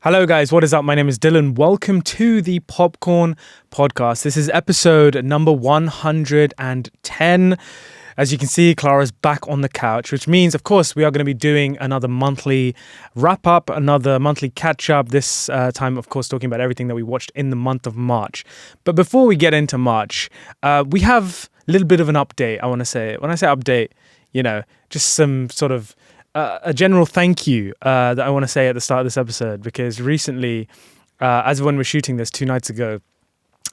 Hello guys, what is up? My name is Dylan. Welcome to the Popcorn Podcast. This is episode number 110. As you can see, Clara's back on the couch, which means, of course, we are going to be doing another monthly wrap-up, another monthly catch-up, this time, of course, talking about everything that we watched in the month of March. But before we get into March, we have a little bit of an update, I want to say. When I say update, just some sort of a general thank you that I want to say at the start of this episode, because recently, as when we're shooting this 2 nights ago,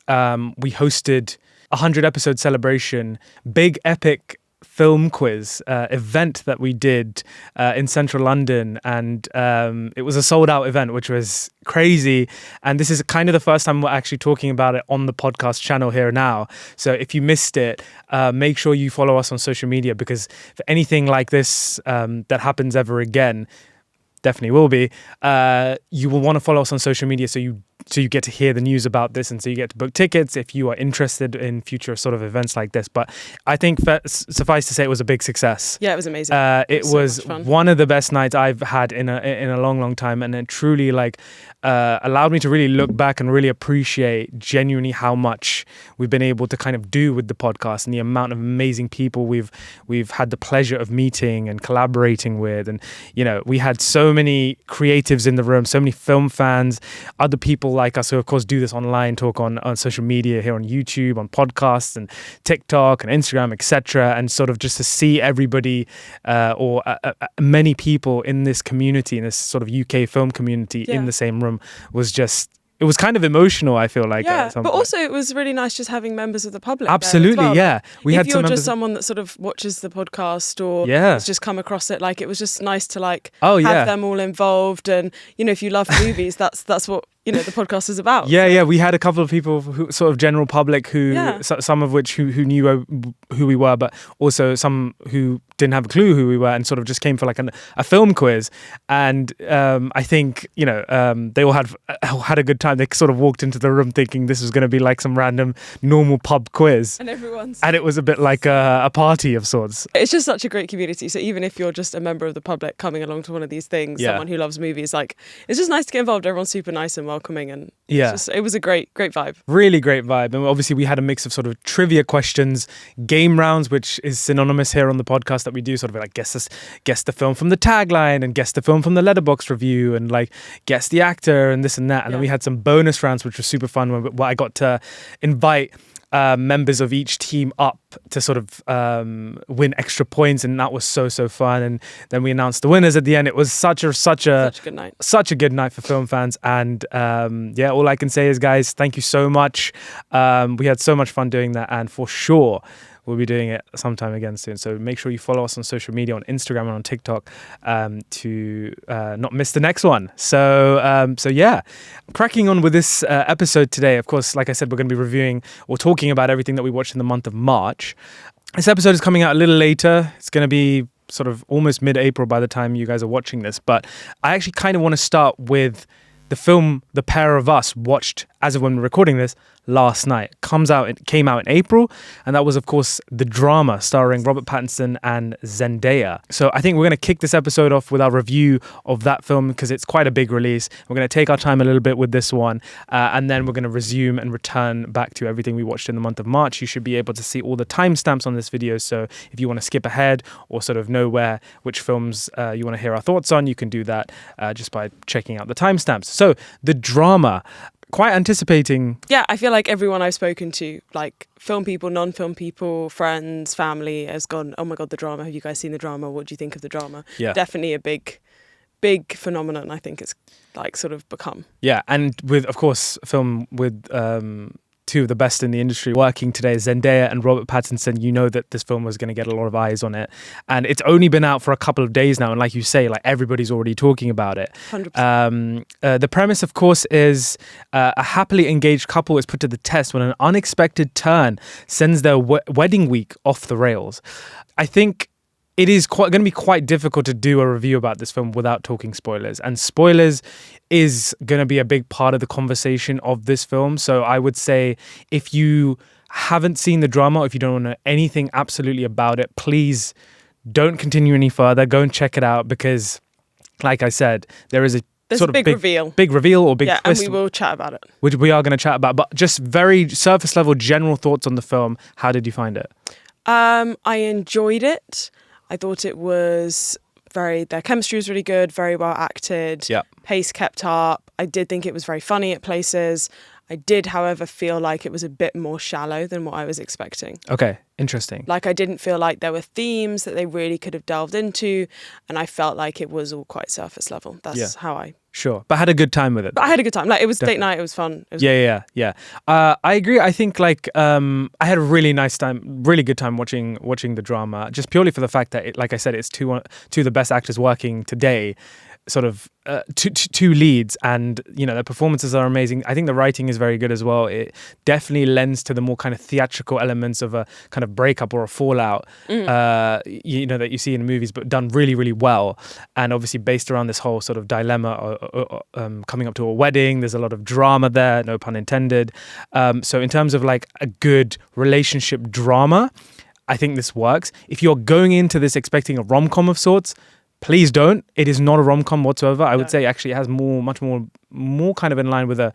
we hosted a 100-episode celebration, big epic film quiz event that we did in central London, and it was a sold-out event, which was crazy. And this is kind of the first time we're actually talking about it on the podcast channel here now. So if you missed it, make sure you follow us on social media, because for anything like this that happens ever again, definitely will be, you will want to follow us on social media so you get to hear the news about this, and so you get to book tickets if you are interested in future sort of events like this. But I think suffice to say, it was a big success. Yeah, it was amazing. It was one of the best nights I've had in a long time, and it truly allowed me to really look back and really appreciate genuinely how much we've been able to kind of do with the podcast, and the amount of amazing people we've had the pleasure of meeting and collaborating with. And we had so many creatives in the room, so many film fans, other people like us who of course do this online, talk on social media, here on YouTube, on podcasts and TikTok and Instagram, etc. And sort of just to see everybody or many people in this community, in this sort of UK film community, in the same room it was kind of emotional, I feel like. Yeah, but also it was really nice just having members of the public. Absolutely, there as well. yeah. If you're just someone that sort of watches the podcast or has just come across it, it was just nice to have them all involved. And if you love movies, that's what the podcast is about. Yeah. We had a couple of people who sort of general public some of which who knew who we were, but also some who didn't have a clue who we were, and sort of just came for a film quiz. And I think they all had a good time. They sort of walked into the room thinking this was going to be like some random normal pub quiz, and it was a bit like a party of sorts. It's just such a great community. So even if you're just a member of the public coming along to one of these things, someone who loves movies, it's just nice to get involved. Everyone's super nice and welcoming, and it was a great vibe. Really great vibe. And obviously we had a mix of sort of trivia questions, game rounds, which is synonymous here on the podcast that we do, sort of guess the film from the tagline, and guess the film from the Letterboxd review, and guess the actor, and this and that. And then we had some bonus rounds, which was super fun, where I got to invite members of each team up to sort of win extra points, and that was so fun. And then we announced the winners at the end. It was such a good night, such a good night for film fans. And all I can say is, guys, thank you so much. We had so much fun doing that, and for sure we'll be doing it sometime again soon. So make sure you follow us on social media, on Instagram and on TikTok, to not miss the next one. So cracking on with this episode today. Of course, like I said, we're going to be reviewing or talking about everything that we watched in the month of March. This episode is coming out a little later. It's going to be sort of almost mid-April by the time you guys are watching this. But I actually kind of want to start with the film the pair of us watched as of when we're recording this last night. It came out in April, and that was, of course, The Drama, starring Robert Pattinson and Zendaya. So I think we're going to kick this episode off with our review of that film, because it's quite a big release. We're going to take our time a little bit with this one, and then we're going to resume and return back to everything we watched in the month of March. You should be able to see all the timestamps on this video, so if you want to skip ahead or sort of know which films you want to hear our thoughts on, you can do that just by checking out the timestamps. So, The Drama. Quite anticipating. Yeah, I feel like everyone I've spoken to, film people, non-film people, friends, family, has gone, oh my God, The Drama. Have you guys seen The Drama? What do you think of The Drama? Yeah. Definitely a big phenomenon, I think it's sort of become. Yeah, and with, of course, a film with two of the best in the industry working today, Zendaya and Robert Pattinson. You know that this film was going to get a lot of eyes on it, and it's only been out for a couple of days now, and like you say, everybody's already talking about it. 100%. The premise, of course, is a happily engaged couple is put to the test when an unexpected turn sends their wedding week off the rails. I think it is going to be quite difficult to do a review about this film without talking spoilers. And spoilers is going to be a big part of the conversation of this film. So I would say if you haven't seen The Drama, or if you don't know anything absolutely about it, please don't continue any further. Go and check it out, because, like I said, there's There's a big reveal. Big reveal or big twist. And we will chat about it. Which we are going to chat about. But just very surface level general thoughts on the film. How did you find it? I enjoyed it. I thought it was their chemistry was really good, very well acted. Yeah. Pace kept up. I did think it was very funny at places. I did, however, feel like it was a bit more shallow than what I was expecting. Okay, interesting. Like, I didn't feel like there were themes that they really could have delved into, and I felt like it was all quite surface level. That's how I... Sure, but I had a good time with it. But I had a good time. Like, it was date night, it was fun. It was Yeah. I agree. I think, like, I had a really nice time, really good time watching the drama, just purely for the fact that, like I said, it's two of the best actors working today, sort of two leads, and their performances are amazing. I think the writing is very good as well. It definitely lends to the more kind of theatrical elements of a kind of breakup or a fallout that you see in movies, but done really, really well, and obviously based around this whole sort of dilemma coming up to a wedding. There's a lot of drama there, no pun intended. So in terms of like a good relationship drama, I think this works. If you're going into this expecting a rom-com of sorts, please don't. It is not a rom-com whatsoever. I would say actually it has much more kind of in line with a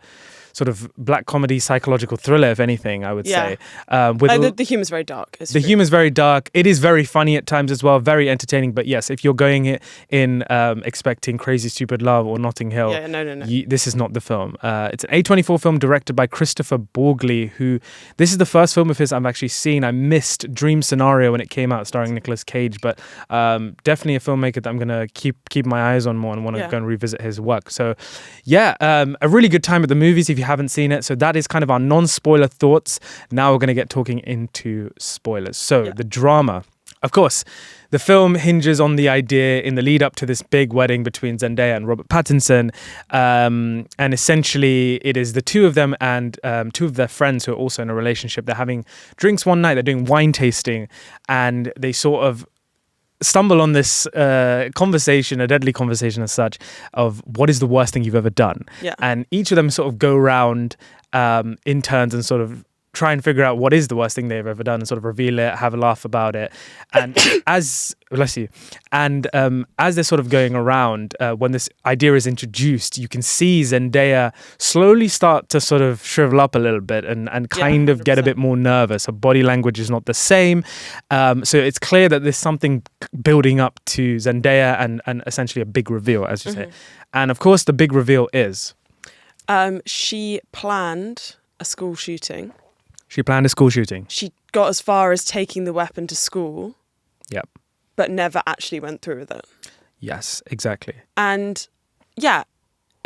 sort of black comedy psychological thriller, if anything, I would say. The humor's very dark. The humor's very dark. It is very funny at times as well, very entertaining. But yes, if you're going in expecting Crazy Stupid Love or Notting Hill, no. This is not the film. It's an A24 film directed by Christopher Borgley, who, this is the first film of his I've actually seen. I missed Dream Scenario when it came out, starring Nicolas Cage, but definitely a filmmaker that I'm going to keep my eyes on more and want to go and revisit his work. So a really good time at the movies if you haven't seen it. So that is kind of our non-spoiler thoughts. Now we're going to get talking into spoilers. So the drama. Of course, the film hinges on the idea in the lead up to this big wedding between Zendaya and Robert Pattinson. And essentially it is the two of them and two of their friends who are also in a relationship. They're having drinks one night. They're doing wine tasting, and they sort of stumble on this conversation, a deadly conversation as such, of what is the worst thing you've ever done. Yeah. And each of them sort of go around in turns and sort of try and figure out what is the worst thing they've ever done and sort of reveal it, have a laugh about it. And as they're sort of going around, when this idea is introduced, you can see Zendaya slowly start to sort of shrivel up a little bit and kind of get a bit more nervous. Her body language is not the same. So it's clear that there's something building up to Zendaya and essentially a big reveal, as you say. And of course, the big reveal is... she planned a school shooting. She planned a school shooting. She got as far as taking the weapon to school. Yep. But never actually went through with it. Yes, exactly. And I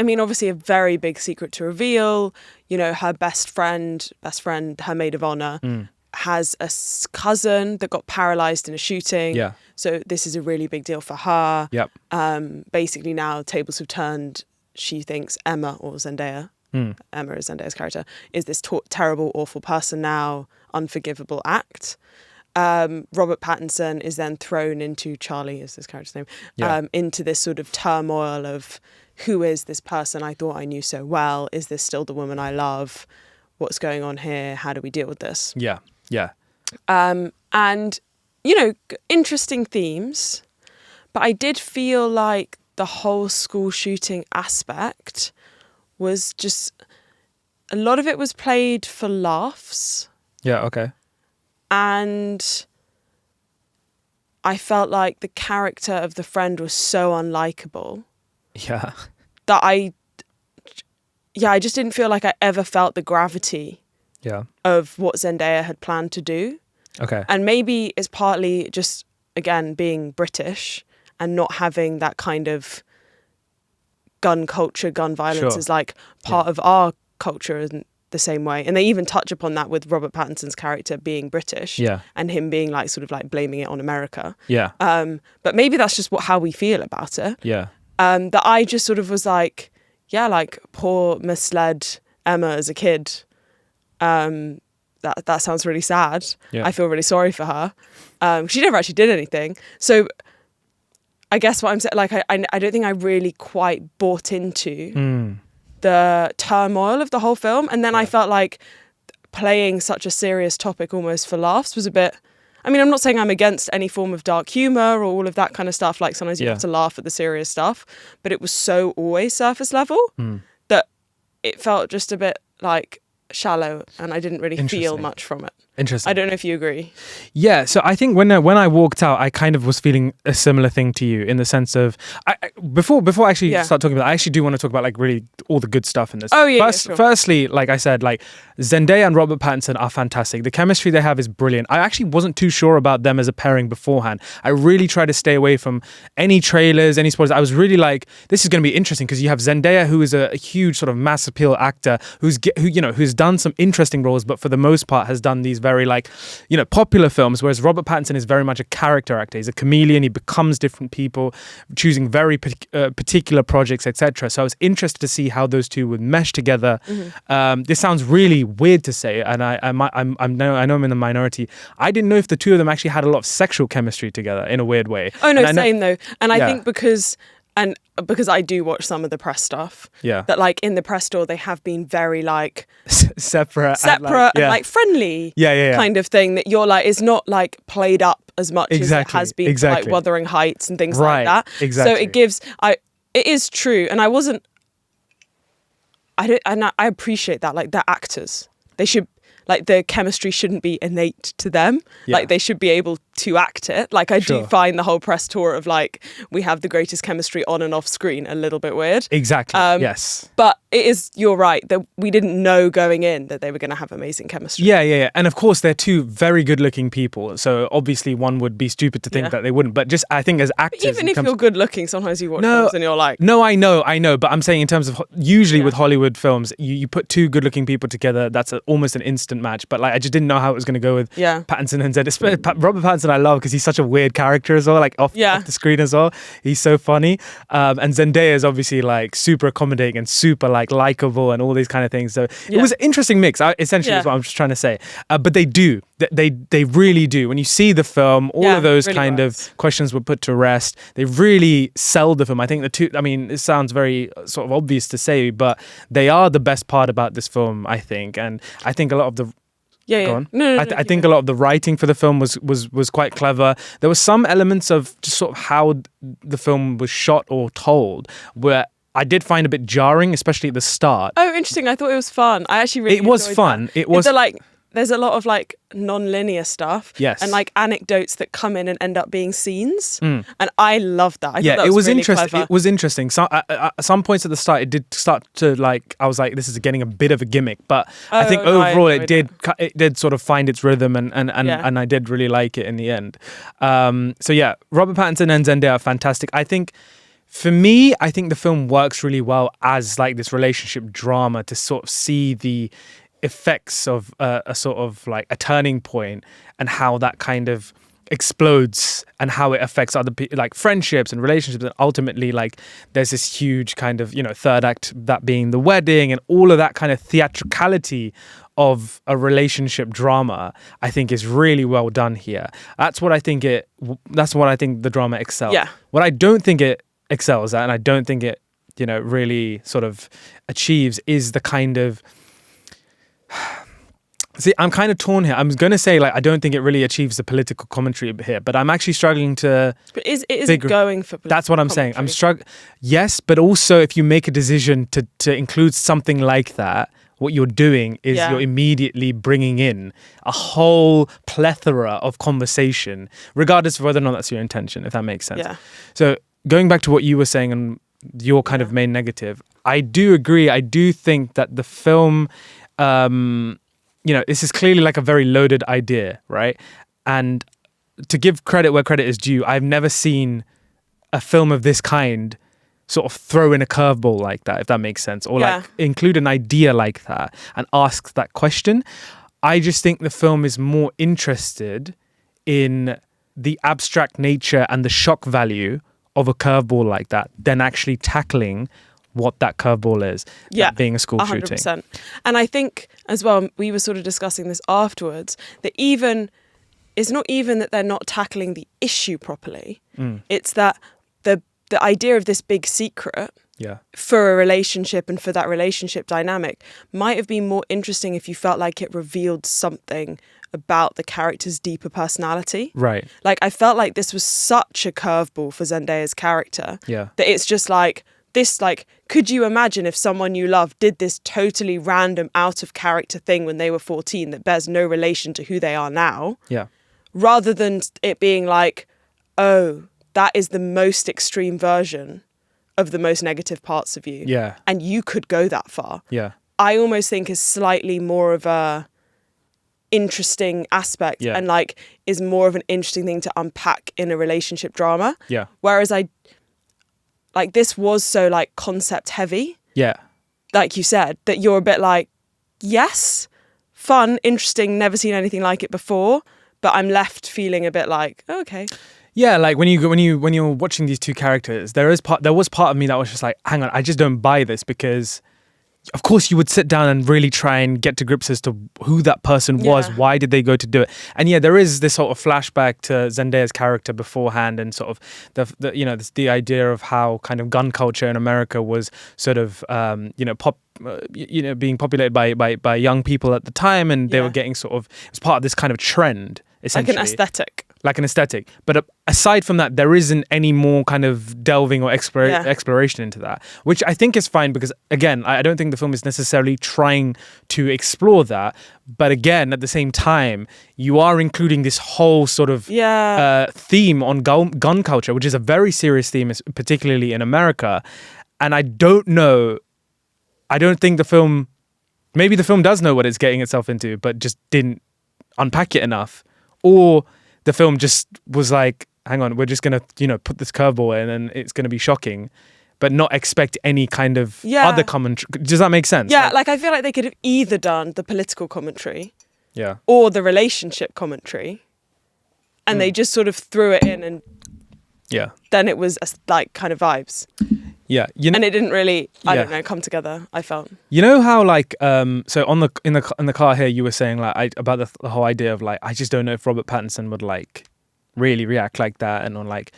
mean, obviously a very big secret to reveal. Her best friend, her maid of honor, has a cousin that got paralyzed in a shooting. Yeah. So this is a really big deal for her. Yep. Basically now tables have turned. She thinks Emma or Zendaya, Emma is Zendaya's character, is this terrible, awful person now, unforgivable act. Robert Pattinson is then thrown into, Charlie is his character's name, into this sort of turmoil of, who is this person I thought I knew so well? Is this still the woman I love? What's going on here? How do we deal with this? Yeah. And, interesting themes, but I did feel like the whole school shooting aspect was just, a lot of it was played for laughs. Yeah, okay. And I felt like the character of the friend was so unlikable. Yeah. That I just didn't feel like I ever felt the gravity of what Zendaya had planned to do. Okay. And maybe it's partly just, again, being British and not having that kind of gun culture, gun violence is like part of our culture in the same way. And they even touch upon that with Robert Pattinson's character being British and him being like sort of like blaming it on America. Yeah. But maybe that's just how we feel about it. Yeah. That I just sort of was like, like poor misled Emma as a kid. That sounds really sad. Yeah. I feel really sorry for her. She never actually did anything. So I guess what I'm saying, like, I don't think I really quite bought into the turmoil of the whole film. And then I felt like playing such a serious topic almost for laughs was a bit, I mean, I'm not saying I'm against any form of dark humor or all of that kind of stuff. Like sometimes you have to laugh at the serious stuff, but it was so always surface level that it felt just a bit like shallow, and I didn't really feel much from it. Interesting. I don't know if you agree. Yeah, so I think when I walked out, I kind of was feeling a similar thing to you in the sense of before I actually start talking about it, I actually do want to talk about like really all the good stuff in this. Oh yeah, sure. Firstly, like I said, like Zendaya and Robert Pattinson are fantastic. The chemistry they have is brilliant. I actually wasn't too sure about them as a pairing beforehand. I really tried to stay away from any trailers, any spoilers. I was really like, this is going to be interesting because you have Zendaya, who is a huge sort of mass appeal actor, who's done some interesting roles, but for the most part has done these very like, popular films, whereas Robert Pattinson is very much a character actor. He's a chameleon. He becomes different people, choosing very particular projects, etc. So I was interested to see how those two would mesh together. This sounds really weird to say, and I know I'm in the minority. I didn't know if the two of them actually had a lot of sexual chemistry together in a weird way. Oh no, same though. And I think because I do watch some of the press stuff. Yeah. That like in the press store they have been very like separate and like friendly. Yeah. Kind of thing that you're like is not like played up as much as it has been for, like Wuthering Heights and things like that. Exactly. So it gives it is true, and I appreciate that. Like they're actors. They should like the chemistry shouldn't be innate to them. Yeah. Like they should be able to act it. Like I do find the whole press tour of like we have the greatest chemistry on and off screen a little bit weird. Exactly. Yes. But you're right that we didn't know going in that they were going to have amazing chemistry. Yeah. And of course they're two very good looking people. So obviously one would be stupid to think that they wouldn't. But just I think as actors, but even if you're good looking, sometimes you watch films and you're like, no, I know. But I'm saying in terms of usually with Hollywood films, you put two good looking people together, that's almost an instant match. But like I just didn't know how it was going to go with Pattinson and Zendaya. Robert Pattinson I love because he's such a weird character as well, like off the screen as well. He's so funny. And Zendaya is obviously like super accommodating and super like likable and all these kind of things. So it was an interesting mix. Essentially is what I'm just trying to say. But they do. They really do. When you see the film, all of those really kind of questions were put to rest. They really sell the film. I think the two, I mean, it sounds very sort of obvious to say, but they are the best part about this film, I think. And I think a lot of the Go on. No, I think a lot of the writing for the film was quite clever. There were some elements of just sort of how the film was shot or told where I did find a bit jarring, especially at the start. Oh, interesting. I thought it was fun. I actually really It was fun. That. It was there's a lot of like non-linear stuff. Yes. And like anecdotes that come in and end up being scenes. And I loved that. I thought that it was really interesting. Clever. It was interesting. So at some points at the start, it did start to like, I was like, this is getting a bit of a gimmick. But I think overall it did sort of find its rhythm and I did really like it in the end. So yeah, Robert Pattinson and Zendaya are fantastic. I think for me, I think the film works really well as like this relationship drama to sort of see the effects of a sort of like a turning point and how that kind of explodes and how it affects other people, like friendships and relationships, and ultimately like there's this huge kind of third act, that being the wedding and all of that kind of theatricality of a relationship drama. I think is really well done here. That's what I think the drama excels. What I don't think it excels at, and I don't think it really sort of achieves, is the kind of see, I'm kind of torn here. I'm going to say like I don't think it really achieves the political commentary here, but I'm actually struggling to. But it isn't going for political That's what I'm saying. I'm struggling. Yes, but also if you make a decision to include something like that, what you're doing is you're immediately bringing in a whole plethora of conversation, regardless of whether or not that's your intention, if that makes sense. Yeah. So going back to what you were saying and your kind of main negative, I do agree. I do think that the film. This is clearly like a very loaded idea, right? And to give credit where credit is due, I've never seen a film of this kind sort of throw in a curveball like that, if that makes sense, or like include an idea like that and ask that question. I just think the film is more interested in the abstract nature and the shock value of a curveball like that than actually tackling what that curveball is, that being a school 100%. Shooting. And I think as well, we were sort of discussing this afterwards, that it's not even that they're not tackling the issue properly. It's that the idea of this big secret for a relationship and for that relationship dynamic might have been more interesting if you felt like it revealed something about the character's deeper personality. Right. Like, I felt like this was such a curveball for Zendaya's character. Yeah. That it's just like, this, like, could you imagine if someone you love did this totally random, out of character thing when they were 14 that bears no relation to who they are now? Yeah. Rather than it being like, oh, that is the most extreme version of the most negative parts of you. Yeah. And you could go that far. Yeah. I almost think is slightly more of a interesting aspect and like is more of an interesting thing to unpack in a relationship drama. Yeah. Whereas this was so like concept heavy. Yeah. Like you said, that you're a bit like, yes, fun, interesting, never seen anything like it before, but I'm left feeling a bit like, oh, okay. Yeah, like when you're watching these two characters, there was part of me that was just like, hang on, I just don't buy this, because of course you would sit down and really try and get to grips as to who that person was, why did they go to do it. And yeah, there is this sort of flashback to Zendaya's character beforehand, and sort of the idea of how kind of gun culture in America was sort of being populated by young people at the time, and they were getting sort of, it was part of this kind of trend, essentially. Like an aesthetic. But aside from that, there isn't any more kind of delving or exploration into that, which I think is fine, because again, I don't think the film is necessarily trying to explore that. But again, at the same time, you are including this whole sort of theme on gun culture, which is a very serious theme, particularly in America. And I don't think maybe the film does know what it's getting itself into, but just didn't unpack it enough. Or the film just was like, hang on, we're just going to, put this curveball in and it's going to be shocking, but not expect any kind of other commentary. Does that make sense? Yeah, like I feel like they could have either done the political commentary or the relationship commentary, and they just sort of threw it in, and then it was like kind of vibes. Yeah, and it didn't really, I don't know, come together. I felt. You know how like so in the car here, you were saying like about the whole idea of like, I just don't know if Robert Pattinson would like really react like that, and on like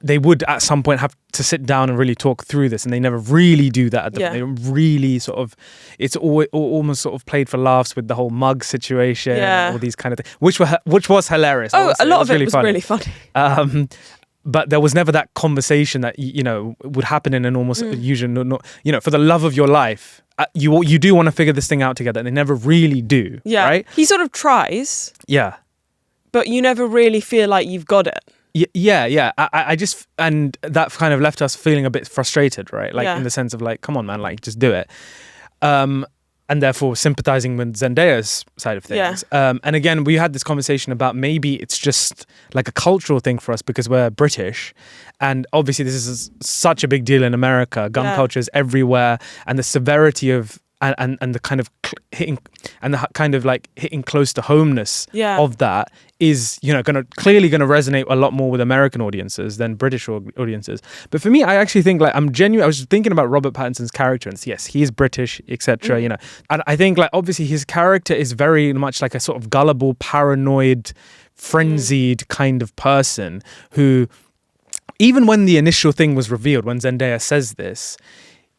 they would at some point have to sit down and really talk through this, and they never really do that. At the They don't really sort of, it's almost sort of played for laughs with the whole mug situation, and all these kind of things, which was hilarious. Oh, a lot of it was really funny. But there was never that conversation that would happen in an almost usual, for the love of your life, you do want to figure this thing out together, and they never really do. Yeah, right. He sort of tries. Yeah, but you never really feel like you've got it. Yeah. I just, and that kind of left us feeling a bit frustrated, right? Like in the sense of like, come on, man, like just do it. And therefore sympathizing with Zendaya's side of things. And again, we had this conversation about maybe it's just like a cultural thing for us because we're British. And obviously this is such a big deal in America. Gun culture is everywhere. And the severity of, and the kind of hitting, and the kind of like hitting close to homeness of that is, clearly going to resonate a lot more with American audiences than British audiences. But for me, I actually think like I was thinking about Robert Pattinson's character, and yes, he is British, etc. And I think like obviously his character is very much like a sort of gullible, paranoid, frenzied kind of person who, even when the initial thing was revealed, when Zendaya says this,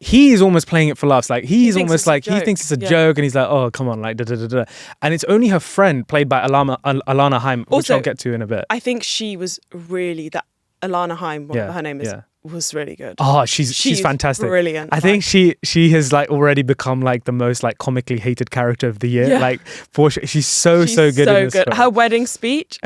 he is almost playing it for laughs. Like he's almost like he thinks it's a joke, and he's like, "Oh, come on!" Like da da da da. And it's only her friend, played by Alana Haim, which I'll get to in a bit. I think she was really that Alana Haim, whatever her name is, was really good. Oh, she's fantastic. Brilliant. I think she has like already become like the most like comically hated character of the year. Yeah. Like for sure, she's so good. So in this good. Film. Her wedding speech,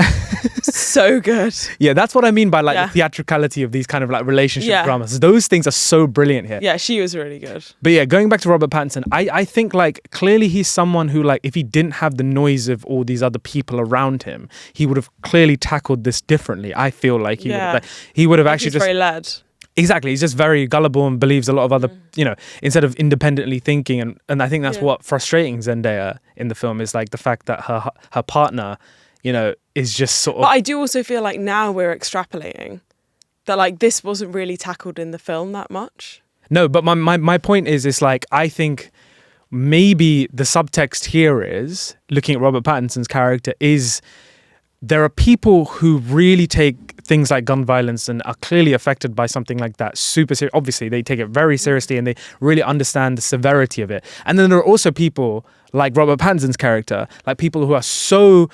so good. Yeah, that's what I mean by like the theatricality of these kind of like relationship dramas. Those things are so brilliant here. Yeah, she was really good. But yeah, going back to Robert Pattinson, I think like clearly he's someone who like if he didn't have the noise of all these other people around him, he would have clearly tackled this differently. I feel like he would have actually just very led. Exactly. He's just very gullible and believes a lot of other, instead of independently thinking. And I think that's what frustrating Zendaya in the film is like the fact that her partner, is just sort of... But I do also feel like now we're extrapolating that like this wasn't really tackled in the film that much. No, but my point is like, I think maybe the subtext here is, looking at Robert Pattinson's character, is there are people who really take things like gun violence and are clearly affected by something like that super serious. Obviously, they take it very seriously and they really understand the severity of it. And then there are also people like Robert Pattinson's character, like people who are so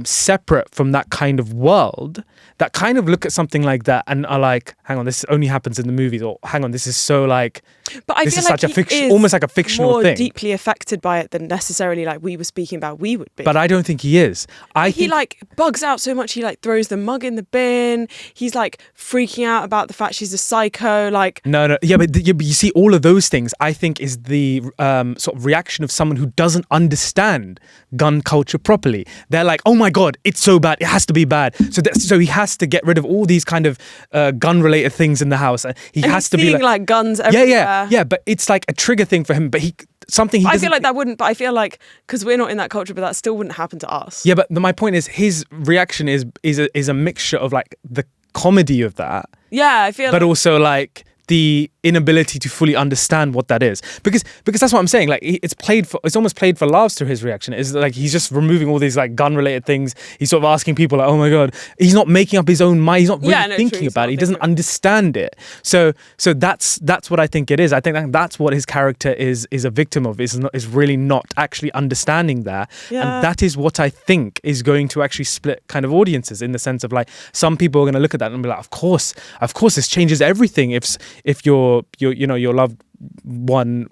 separate from that kind of world, that kind of look at something like that and are like, hang on, this only happens in the movies, or hang on, this is so like, but I this feel is like such a fiction, almost like a fictional more thing. deeply affected by it than necessarily like we were speaking about we would be. But I don't think he is. He like bugs out so much. He like throws the mug in the bin. He's like freaking out about the fact she's a psycho. Like no, yeah, but you see, all of those things I think is the sort of reaction of someone who doesn't understand gun culture properly. They're like, oh my god, it's so bad, it has to be bad. So he has to get rid of all these kind of gun related things in the house. He has to be like guns everywhere. Yeah. But it's like a trigger thing for him. But I feel like that wouldn't. But I feel like because we're not in that culture, but that still wouldn't happen to us. Yeah, but my point is his reaction is a mixture of like the comedy of that. Yeah, I feel. But also like the inability to fully understand what that is, because that's what I'm saying. Like it's almost played for laughs through his reaction. Is like he's just removing all these like gun related things. He's sort of asking people like, oh my god, he's not making up his own mind. He's not really thinking about it. He doesn't understand it. So that's what I think it is. I think that's what his character is a victim of. Is really not actually understanding that. Yeah. And that is what I think is going to actually split kind of audiences, in the sense of like some people are going to look at that and be like, of course this changes everything if your loved one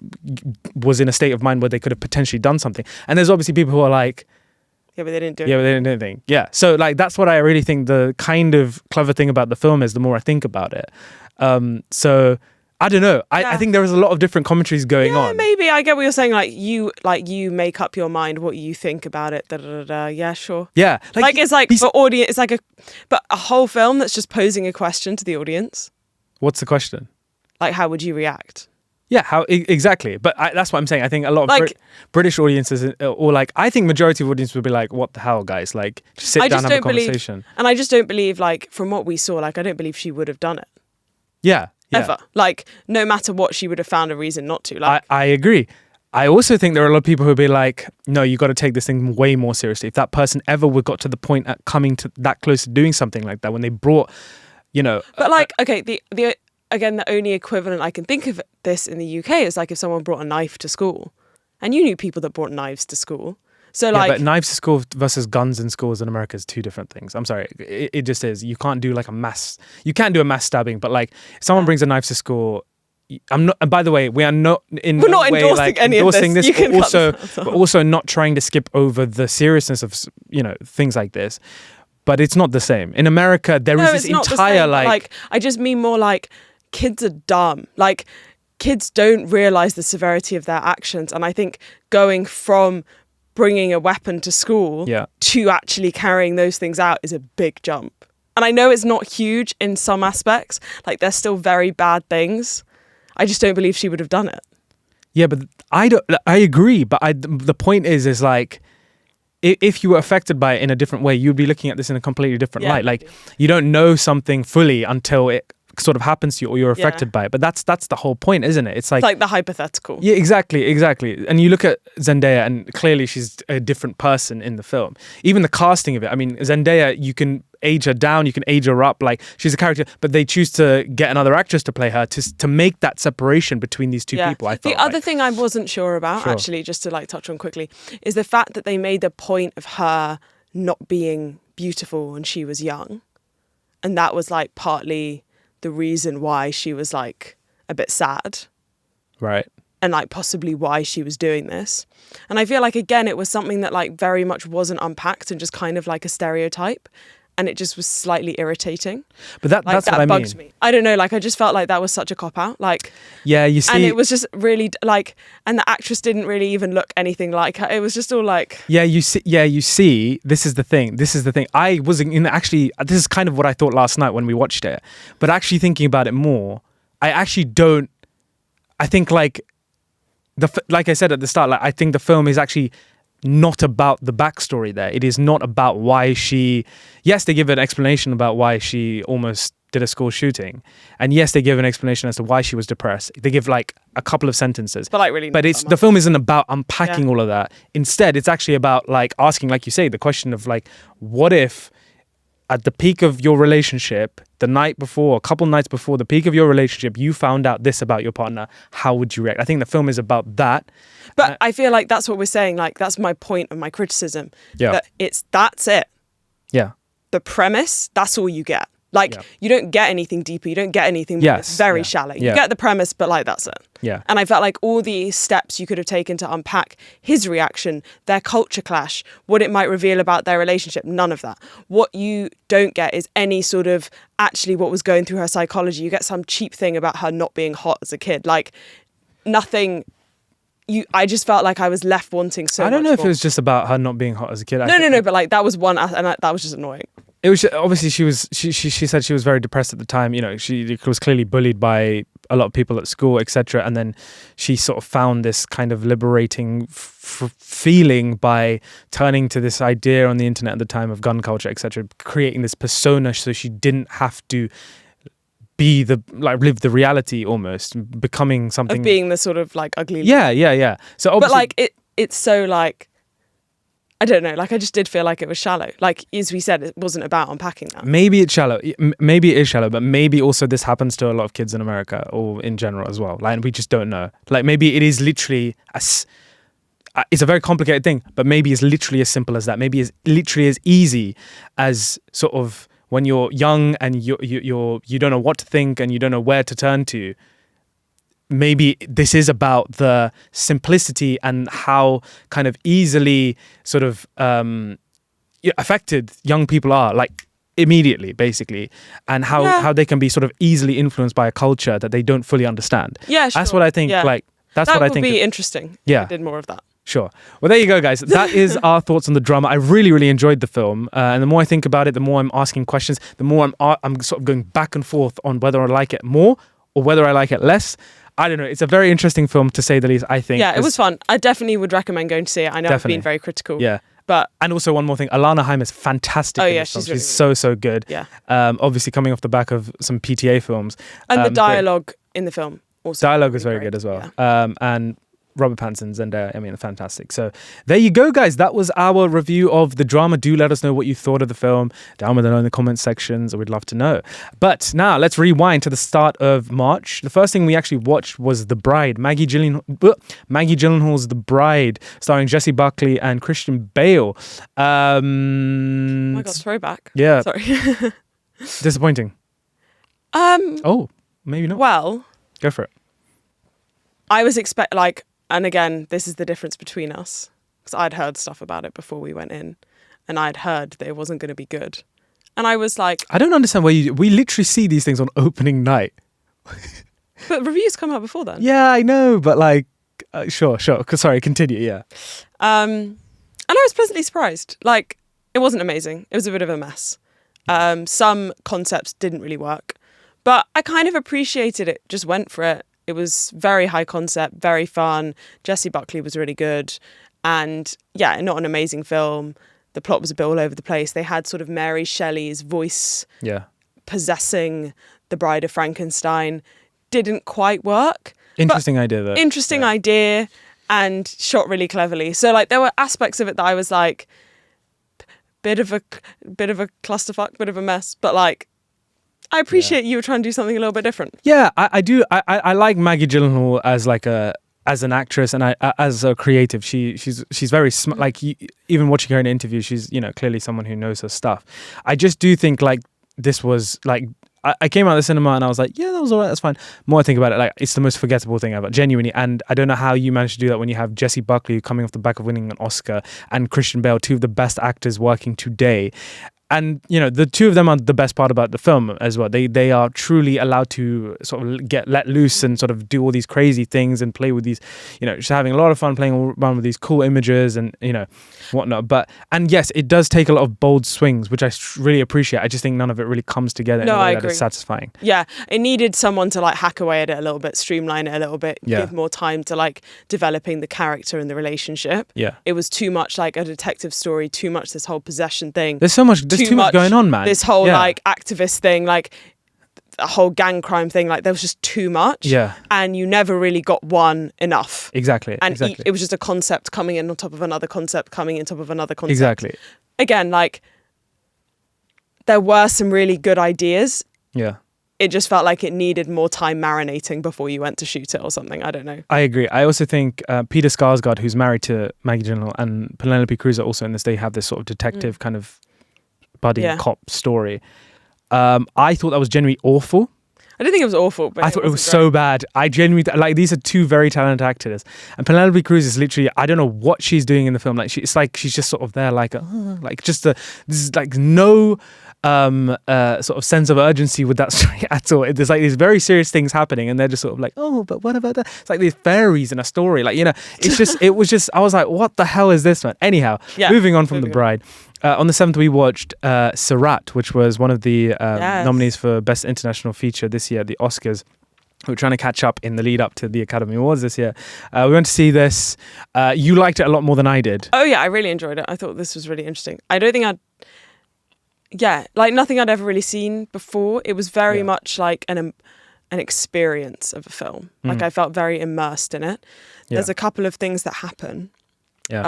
was in a state of mind where they could have potentially done something. And there's obviously people who are like, yeah, but they didn't do it. Yeah, but they didn't do anything. Yeah. So like that's what I really think the kind of clever thing about the film is, the more I think about it. So I don't know. I think there is a lot of different commentaries going on. Maybe I get what you're saying. Like you make up your mind what you think about it. Yeah, sure. Yeah. Like it's like for audience. It's like a whole film that's just posing a question to the audience. What's the question? Like, how would you react? Yeah, how exactly. But that's what I'm saying. I think a lot of British audiences, or like, I think majority of audience would be like, what the hell, guys? Like, just sit down and have a conversation. And I just don't believe, like, from what we saw, like, I don't believe she would have done it. Yeah. Ever. Like, no matter what, she would have found a reason not to. Like, I agree. I also think there are a lot of people who would be like, no, you got to take this thing way more seriously. If that person ever would got to the point at coming to that close to doing something like that, when they brought, But like, okay, the only equivalent I can think of this in the UK is like if someone brought a knife to school, and you knew people that brought knives to school. So like, but knives to school versus guns in schools in America is two different things. I'm sorry, it just is. You can't do like you can't do a mass stabbing, but like if someone brings a knife to school, I'm not. And by the way, we're not endorsing any of this. But also not trying to skip over the seriousness of things like this. But it's not the same. In America, there is this entire like I just mean more like kids are dumb. Like kids don't realize the severity of their actions, and I think going from bringing a weapon to school to actually carrying those things out is a big jump. And I know it's not huge in some aspects. Like they're still very bad things. I just don't believe she would have done it. Yeah, but I agree. But the point is like, if you were affected by it in a different way, you'd be looking at this in a completely different light. Like you don't know something fully until it sort of happens to you or you're affected by it. But that's the whole point, isn't it? It's like the hypothetical. Yeah, exactly. And you look at Zendaya and clearly she's a different person in the film. Even the casting of it. I mean, Zendaya, you can age her down, you can age her up, like she's a character, but they choose to get another actress to play her to make that separation between these two people. The other thing I wasn't sure about, actually, just to like touch on quickly, is the fact that they made the point of her not being beautiful when she was young. And that was like partly the reason why she was like a bit sad. Right. And like possibly why she was doing this. And I feel like, again, it was something that like very much wasn't unpacked and just kind of like a stereotype. And it just was slightly irritating. But that's what I mean. That bugs me. I don't know, like I just felt like that was such a cop-out. Like, yeah, you see. And it was just really like, and the actress didn't really even look anything like her. It was just all like. Yeah, you see, this is the thing. I wasn't in actually, this is kind of what I thought last night when we watched it. But actually thinking about it more, I think like, like I said at the start, like I think the film is actually not about the backstory there. It is not about why yes, they give an explanation about why she almost did a school shooting. And yes, they give an explanation as to why she was depressed. They give like a couple of sentences. But like really the film isn't about unpacking all of that. Instead, it's actually about like asking, like you say, the question of like, what if at the peak of your relationship, the night before, a couple nights before the peak of your relationship, you found out this about your partner, how would you react? I think the film is about that. But I feel like that's what we're saying. Like, that's my point of my criticism. Yeah. That that's it. Yeah. The premise, that's all you get. Like, you don't get anything deeper. You don't get anything very shallow. You get the premise, but like, that's it. Yeah. And I felt like all the steps you could have taken to unpack his reaction, their culture clash, what it might reveal about their relationship, none of that. What you don't get is any sort of actually what was going through her psychology. You get some cheap thing about her not being hot as a kid. Like, nothing. I just felt like I was left wanting so much. I don't know if it was just about her not being hot as a kid. No, but like, that was one, and that was just annoying. It was obviously she said she was very depressed at the time. You know, she was clearly bullied by a lot of people at school, etc. And then she sort of found this kind of liberating feeling by turning to this idea on the internet at the time of gun culture, etc. Creating this persona so she didn't have to be live the reality, almost becoming something of being the sort of like ugly. Yeah. So obviously, but like it's so like. I don't know, like I just did feel like it was shallow. Like, as we said, it wasn't about unpacking that. Maybe it's shallow. Maybe it is shallow, but maybe also this happens to a lot of kids in America or in general as well. Like, we just don't know. Like, maybe it is literally, it's a very complicated thing, but maybe it's literally as simple as that. Maybe it's literally as easy as sort of when you're young and you don't know what to think and you don't know where to turn to. Maybe this is about the simplicity and how kind of easily sort of affected young people are, like immediately, basically, and how they can be sort of easily influenced by a culture that they don't fully understand. Yeah, sure. That's what I think. Yeah. Like that's what I think. That would be interesting. Yeah, if we did more of that. Sure. Well, there you go, guys. That is our thoughts on the drama. I really, really enjoyed the film, and the more I think about it, the more I'm asking questions, the more I'm sort of going back and forth on whether I like it more or whether I like it less. I don't know. It's a very interesting film, to say the least, I think. Yeah, it was fun. I definitely would recommend going to see it. I know I've been very critical. Yeah. But and also one more thing, Alana Haim is fantastic. Oh yeah, she's really so good. Yeah. Obviously coming off the back of some PTA films. And the dialogue in the film also. Dialogue is very good as well. Yeah. And Robert Pattinson, Zendaya, I mean, fantastic. So there you go, guys. That was our review of the drama. Do let us know what you thought of the film down below in the comment sections. We'd love to know. But now let's rewind to the start of March. The first thing we actually watched was The Bride. Maggie Gyllenhaal's The Bride, starring Jessie Buckley and Christian Bale. Oh my God, throwback. Yeah. Sorry. Disappointing. Oh, maybe not. Well, go for it. I was and again, this is the difference between us, because I'd heard stuff about it before we went in, and I'd heard that it wasn't going to be good. And I was like... I don't understand why we literally see these things on opening night. But reviews come out before then. Yeah, I know, but like, sure. Sorry, continue, yeah. And I was pleasantly surprised. Like, it wasn't amazing. It was a bit of a mess. Some concepts didn't really work, but I kind of appreciated it, just went for it. It was very high concept, very fun. Jessie Buckley was really good. And yeah, not an amazing film. The plot was a bit all over the place. They had sort of Mary Shelley's voice possessing the Bride of Frankenstein. Didn't quite work. Interesting idea, though. Interesting idea, and shot really cleverly. So like, there were aspects of it that I was like, bit of a clusterfuck, bit of a mess. But like, I appreciate you were trying to do something a little bit different. Yeah, I do. I like Maggie Gyllenhaal as an actress and as a creative. She's very smart. Like, even watching her in an interview, she's clearly someone who knows her stuff. I just do think like this was like, I came out of the cinema and I was like, yeah, that was all right, that's fine. More I think about it, like, it's the most forgettable thing ever, genuinely. And I don't know how you managed to do that when you have Jessie Buckley coming off the back of winning an Oscar and Christian Bale, two of the best actors working today. And, the two of them are the best part about the film as well. They are truly allowed to sort of get let loose and sort of do all these crazy things and play with these, just having a lot of fun playing around with these cool images and, whatnot. And yes, it does take a lot of bold swings, which I really appreciate. I just think none of it really comes together in a way that is satisfying. Yeah, it needed someone to like hack away at it a little bit, streamline it a little bit, give more time to like developing the character and the relationship. Yeah. It was too much like a detective story, too much this whole possession thing. There's too much going on, man. This whole like activist thing, like a whole gang crime thing, like there was just too much. Yeah. And you never really got one enough. Exactly. And it was just a concept coming in on top of another concept, coming in top of another concept. Exactly. Again, like there were some really good ideas. Yeah. It just felt like it needed more time marinating before you went to shoot it or something. I don't know. I agree. I also think Peter Skarsgård, who's married to Maggie Gyllenhaal, and Penelope Cruz are also in this. They have this sort of detective kind of buddy cop story. I thought that was genuinely awful. I didn't think it was awful, but I thought it was so bad. I genuinely like, these are two very talented actors, and Penelope Cruz is literally, I don't know what she's doing in the film. Like it's like she's just sort of there, like this is like no sort of sense of urgency with that story at all. There's like these very serious things happening, and they're just sort of like, oh, but what about that? It's like these fairies in a story, like, you know. It's just it was just, I was like, what the hell is this, man? Anyhow, moving on from The Bride. On the 7th, we watched Sirat, which was one of the nominees for Best International Feature this year at the Oscars. We were trying to catch up in the lead up to the Academy Awards this year. We went to see this. You liked it a lot more than I did. Oh, yeah, I really enjoyed it. I thought this was really interesting. I don't think like nothing I'd ever really seen before. It was very much like an experience of a film. Like I felt very immersed in it. There's a couple of things that happen. Yeah.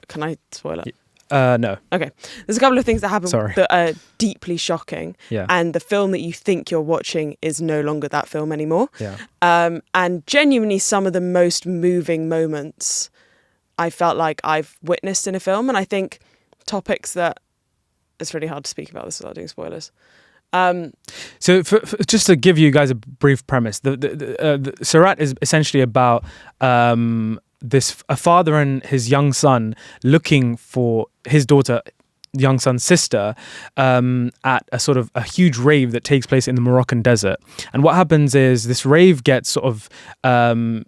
Can I spoil it? No. Okay. There's a couple of things that happen that are deeply shocking. Yeah. And the film that you think you're watching is no longer that film anymore. Yeah. And genuinely some of the most moving moments I felt like I've witnessed in a film. And I think topics that, it's really hard to speak about this without doing spoilers. So for just to give you guys a brief premise, the Sirat is essentially about a father and his young son looking for his daughter, young son's sister, at a huge rave that takes place in the Moroccan desert. And what happens is this rave gets disbanded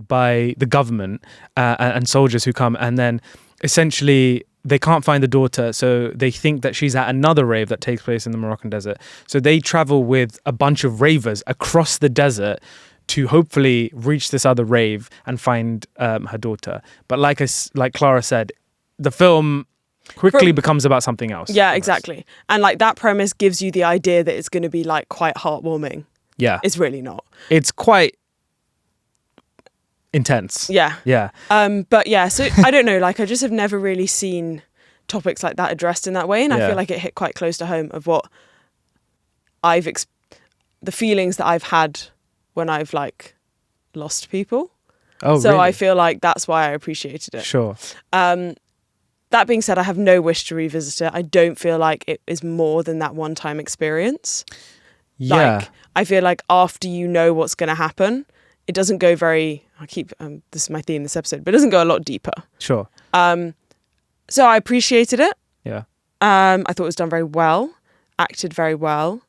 by the government and soldiers who come, and then essentially they can't find the daughter, so they think that she's at another rave that takes place in the Moroccan desert. So they travel with a bunch of ravers across the desert to hopefully reach this other rave and find her daughter. But like Clara said, the film quickly becomes about something else. Yeah, exactly. And like that premise gives you the idea that it's going to be like quite heartwarming. Yeah. It's really not. It's quite intense. Yeah. Yeah. But yeah, so I don't know, like I just have never really seen topics like that addressed in that way. And I feel like it hit quite close to home of what the feelings that I've had when I've like lost people. Oh, so really? I feel like that's why I appreciated it. Sure. That being said, I have no wish to revisit it. I don't feel like it is more than that one-time experience. Yeah. Like, I feel like after you know what's going to happen, it doesn't go very, this is my theme this episode, but it doesn't go a lot deeper. Sure. So I appreciated it. Yeah. I thought it was done very well, acted very well.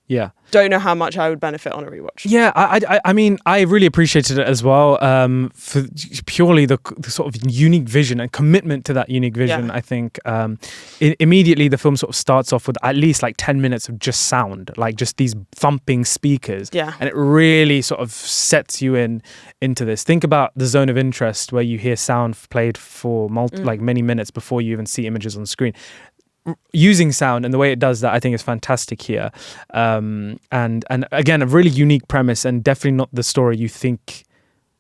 Yeah. Don't know how much I would benefit on a rewatch. Yeah, I mean, I really appreciated it as well, for purely the sort of unique vision and commitment to that unique vision. Yeah. I think immediately the film sort of starts off with at least like 10 minutes of just sound, like just these thumping speakers. Yeah. And it really sort of sets you into this. Think about The Zone of Interest, where you hear sound played for like many minutes before you even see images on screen. Using sound and the way it does that, I think is fantastic here. And again, a really unique premise, and definitely not the story you think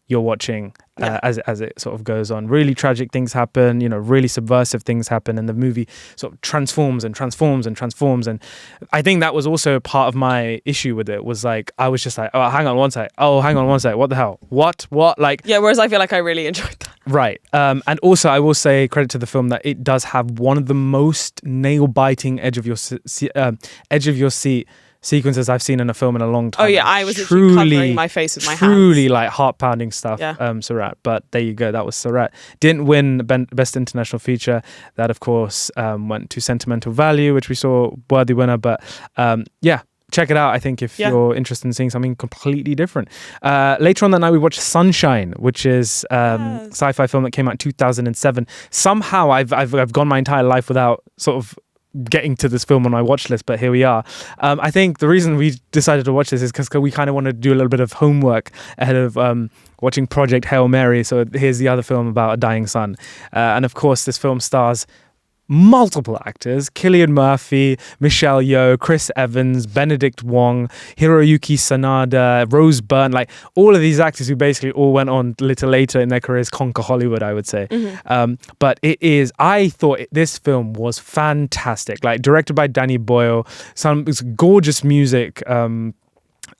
you're watching as it sort of goes on. Really tragic things happen, really subversive things happen, and the movie sort of transforms and transforms and transforms. And I think that was also part of my issue with it, was like, I was just like, oh, hang on one sec. What the hell? What? Like, yeah, whereas I feel like I really enjoyed that. Right. And also, I will say credit to the film that it does have one of the most nail-biting edge of your seat sequences I've seen in a film in a long time. Oh yeah, I was truly covering my face with my hands. Truly like heart-pounding stuff. Yeah. Sirat. But there you go. That was Sirat. Didn't win Best International Feature. That of course went to Sentimental Value, which we saw worthy winner. But yeah. Check it out, I think, if you're interested in seeing something completely different. Later on that night, we watched Sunshine, which is sci-fi film that came out in 2007. Somehow, I've gone my entire life without sort of getting to this film on my watch list, but here we are. I think the reason we decided to watch this is because we kind of wanted to do a little bit of homework ahead of watching Project Hail Mary. So here's the other film about a dying son. And of course, this film stars multiple actors: Cillian Murphy, Michelle Yeoh, Chris Evans, Benedict Wong, Hiroyuki Sanada, Rose Byrne, like all of these actors who basically all went on a little later in their careers conquer Hollywood, I would say. But I thought this film was fantastic, like directed by Danny Boyle, some gorgeous music,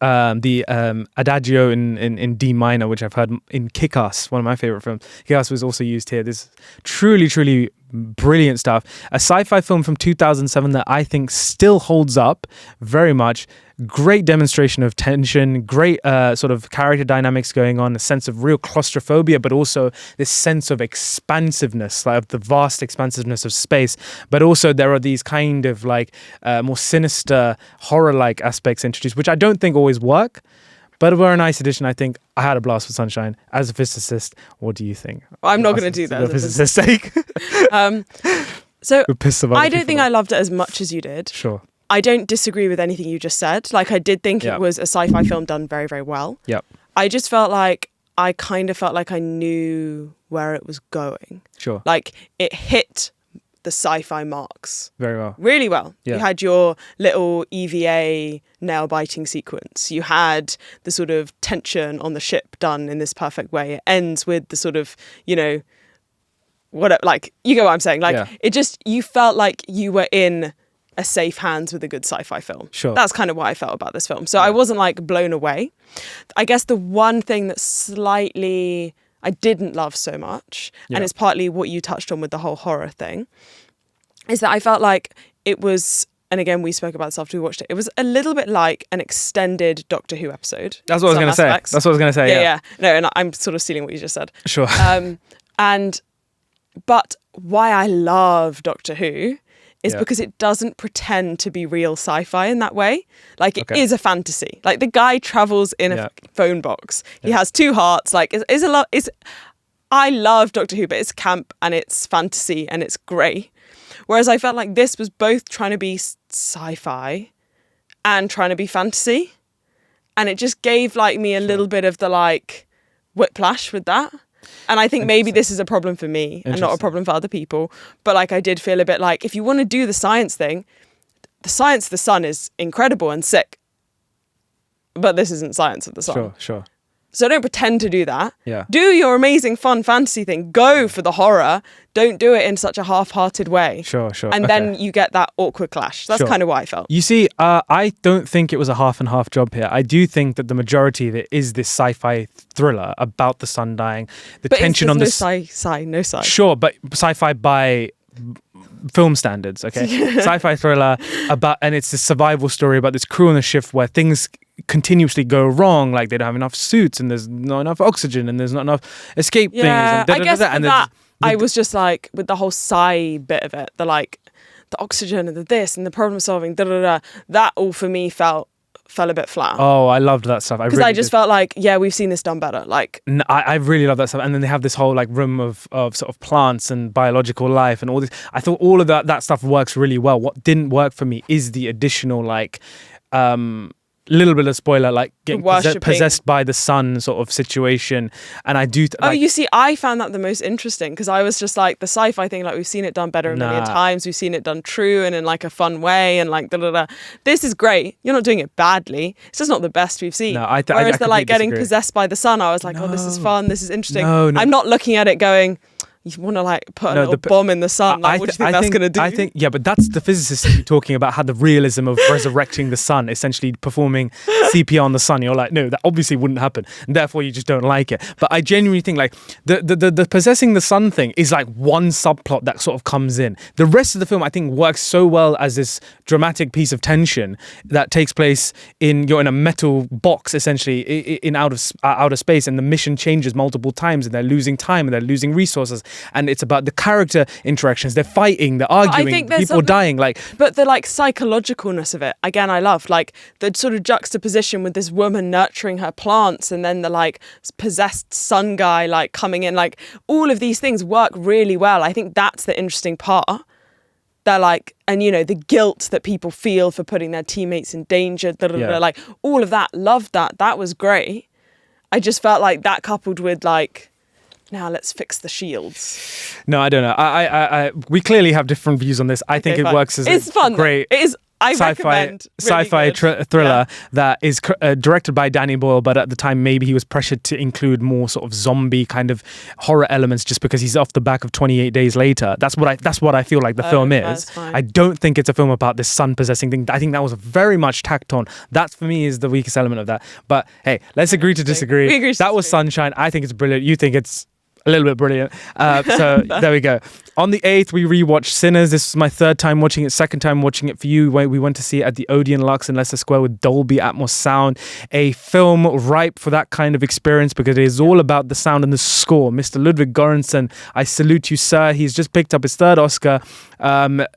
the Adagio in D minor, which I've heard in Kick-Ass, one of my favorite films. Kick-Ass was also used here. This truly brilliant stuff. A sci-fi film from 2007 that I think still holds up very much. Great demonstration of tension, great sort of character dynamics going on, a sense of real claustrophobia, but also this sense of expansiveness, like of the vast expansiveness of space. But also there are these kind of like more sinister, horror-like aspects introduced, which I don't think always work, but were a nice addition. I think I had a blast with Sunshine. As a physicist, what do you think? I'm not going to do that. For the physicist's sake. So I don't think I loved it as much as you did. Sure. I don't disagree with anything you just said. Like, I did think it was a sci-fi film done very, very well. Yep. I just felt like I knew where it was going. Sure. Like, it hit the sci-fi marks. Very well. Really well. Yeah. You had your little EVA nail-biting sequence. You had the sort of tension on the ship done in this perfect way. It ends with the sort of, you know, what, like, you get what I'm saying? Like, it just, you felt like you were in a safe hands with a good sci-fi film. Sure. That's kind of what I felt about this film. So I wasn't like blown away. I guess the one thing that slightly I didn't love so much, and it's partly what you touched on with the whole horror thing, is that I felt like it was, and again, we spoke about this after we watched it, it was a little bit like an extended Doctor Who episode. That's what I was going to say. That's what I was going to say, yeah. No, and I'm sort of stealing what you just said. Sure. But why I love Doctor Who is because it doesn't pretend to be real sci-fi in that way. Like, it is a fantasy. Like, the guy travels in a phone box. He has two hearts. Like, I love Doctor Who, but it's camp and it's fantasy and it's grey. Whereas I felt like this was both trying to be sci-fi and trying to be fantasy. And it just gave like me a little bit of the like whiplash with that. And I think maybe this is a problem for me and not a problem for other people. But like, I did feel a bit like, if you want to do the science thing, the science of the sun is incredible and sick. But this isn't science of the sun. Sure. So don't pretend to do that. Yeah. Do your amazing fun fantasy thing. Go for the horror. Don't do it in such a half-hearted way. Sure. And then you get that awkward clash. That's kind of what I felt. You see, I don't think it was a half and half job here. I do think that the majority of it is this sci-fi thriller about the sun dying. The tension on this. No sci. Sure, but sci-fi by film standards, okay? Sci-fi thriller about, and it's this survival story about this crew on the ship where things continuously go wrong, like they don't have enough suits and there's not enough oxygen and there's not enough escape things. And I guess that I was just like, with the whole sci bit of it, the like the oxygen and the this and the problem solving, that all for me fell a bit flat. Oh, I loved that stuff. Because I just felt like, we've seen this done better. Like, I really love that stuff. And then they have this whole like room of sort of plants and biological life and all this. I thought all of that stuff works really well. What didn't work for me is the additional like little bit of spoiler, like getting possessed by the sun sort of situation. And I do you see, I found that the most interesting, because I was just like, the sci-fi thing, like, we've seen it done better a million times, we've seen it done true and in like a fun way and like this is great, you're not doing it badly, it's just not the best we've seen. Whereas the like getting possessed by the sun, I was like, this is fun, this is interesting. I'm not looking at it going, you want to like put a little bomb in the sun. Like, what do you think that's going to do? I think, but that's the physicists talking about how the realism of resurrecting the sun, essentially performing CPR on the sun. You're like, no, that obviously wouldn't happen. And therefore you just don't like it. But I genuinely think like the possessing the sun thing is like one subplot that sort of comes in. The rest of the film, I think, works so well as this dramatic piece of tension that takes place you're in a metal box, essentially, in outer space, and the mission changes multiple times and they're losing time and they're losing resources. And it's about the character interactions. They're fighting, they're arguing, people dying. But the like psychologicalness of it, again, I love. Like the sort of juxtaposition with this woman nurturing her plants and then the like possessed sun guy like coming in. Like all of these things work really well. I think that's the interesting part. They're like, and you know, the guilt that people feel for putting their teammates in danger. Like all of that, loved that. That was great. I just felt like that coupled with like now let's fix the shields. No, I don't know. We clearly have different views on this. I think it fine. works as it's a fun. great It is. I sci-fi recommend really sci-fi good. thriller that is directed by Danny Boyle, but at the time maybe he was pressured to include more sort of zombie kind of horror elements just because he's off the back of 28 Days Later. That's what I feel like the film is. That's fine. I don't think it's a film about this sun possessing thing. I think that was very much tacked on. That for me is the weakest element of that. But hey, let's agree to disagree. We agree to that was disagree. Sunshine. I think it's brilliant. You think it's a little bit brilliant. So there we go. On the 8th, we rewatched Sinners. This was my third time watching it, second time watching it for you. We went to see it at the Odeon Lux in Leicester Square with Dolby Atmos sound. A film ripe for that kind of experience because it is all about the sound and the score. Mr. Ludwig Göransson, I salute you, sir. He's just picked up his third Oscar. What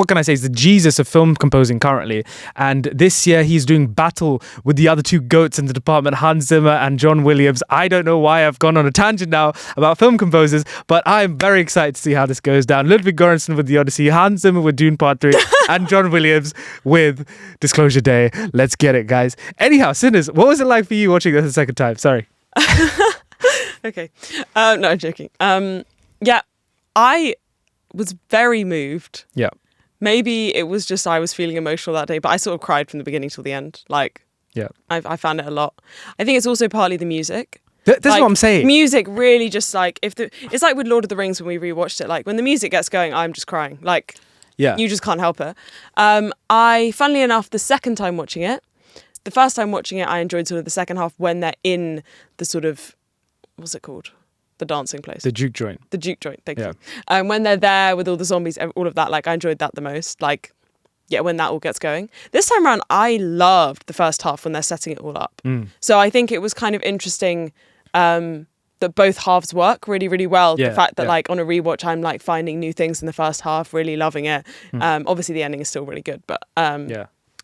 can I say? He's the Jesus of film composing currently. And this year, he's doing battle with the other two goats in the department, Hans Zimmer and John Williams. I don't know why I've gone on a tangent now about film composers, but I'm very excited to see how this goes down. Ludwig Göransson with The Odyssey, Hans Zimmer with Dune Part 3, and John Williams with Disclosure Day. Let's get it, guys. Anyhow, Sinners, what was it like for you watching this the second time? Sorry. Okay. No, I'm joking. Yeah, I was very moved. Yeah. Maybe it was just I was feeling emotional that day, but I sort of cried from the beginning till the end. Like, Yeah. I found it a lot. I think it's also partly the music. That's Like, what I'm saying. Music really just like it's like with Lord of the Rings when we rewatched it. Like when the music gets going, I'm just crying. Like Yeah. you just can't help it. Funnily enough, the second time watching it, the first time watching it, I enjoyed sort of the second half when they're in the sort of what's it called, the dancing place, The juke joint. the juke joint. Thank Yeah. you. When they're there with all the zombies, all of that, like I enjoyed that the most. Like. Yeah, when that all gets going. This time around, I loved the first half when they're setting it all up. So I think it was kind of interesting that both halves work really, really well. Yeah, the fact that yeah. like on a rewatch, I'm like finding new things in the first half, really loving it. Obviously the ending is still really good, but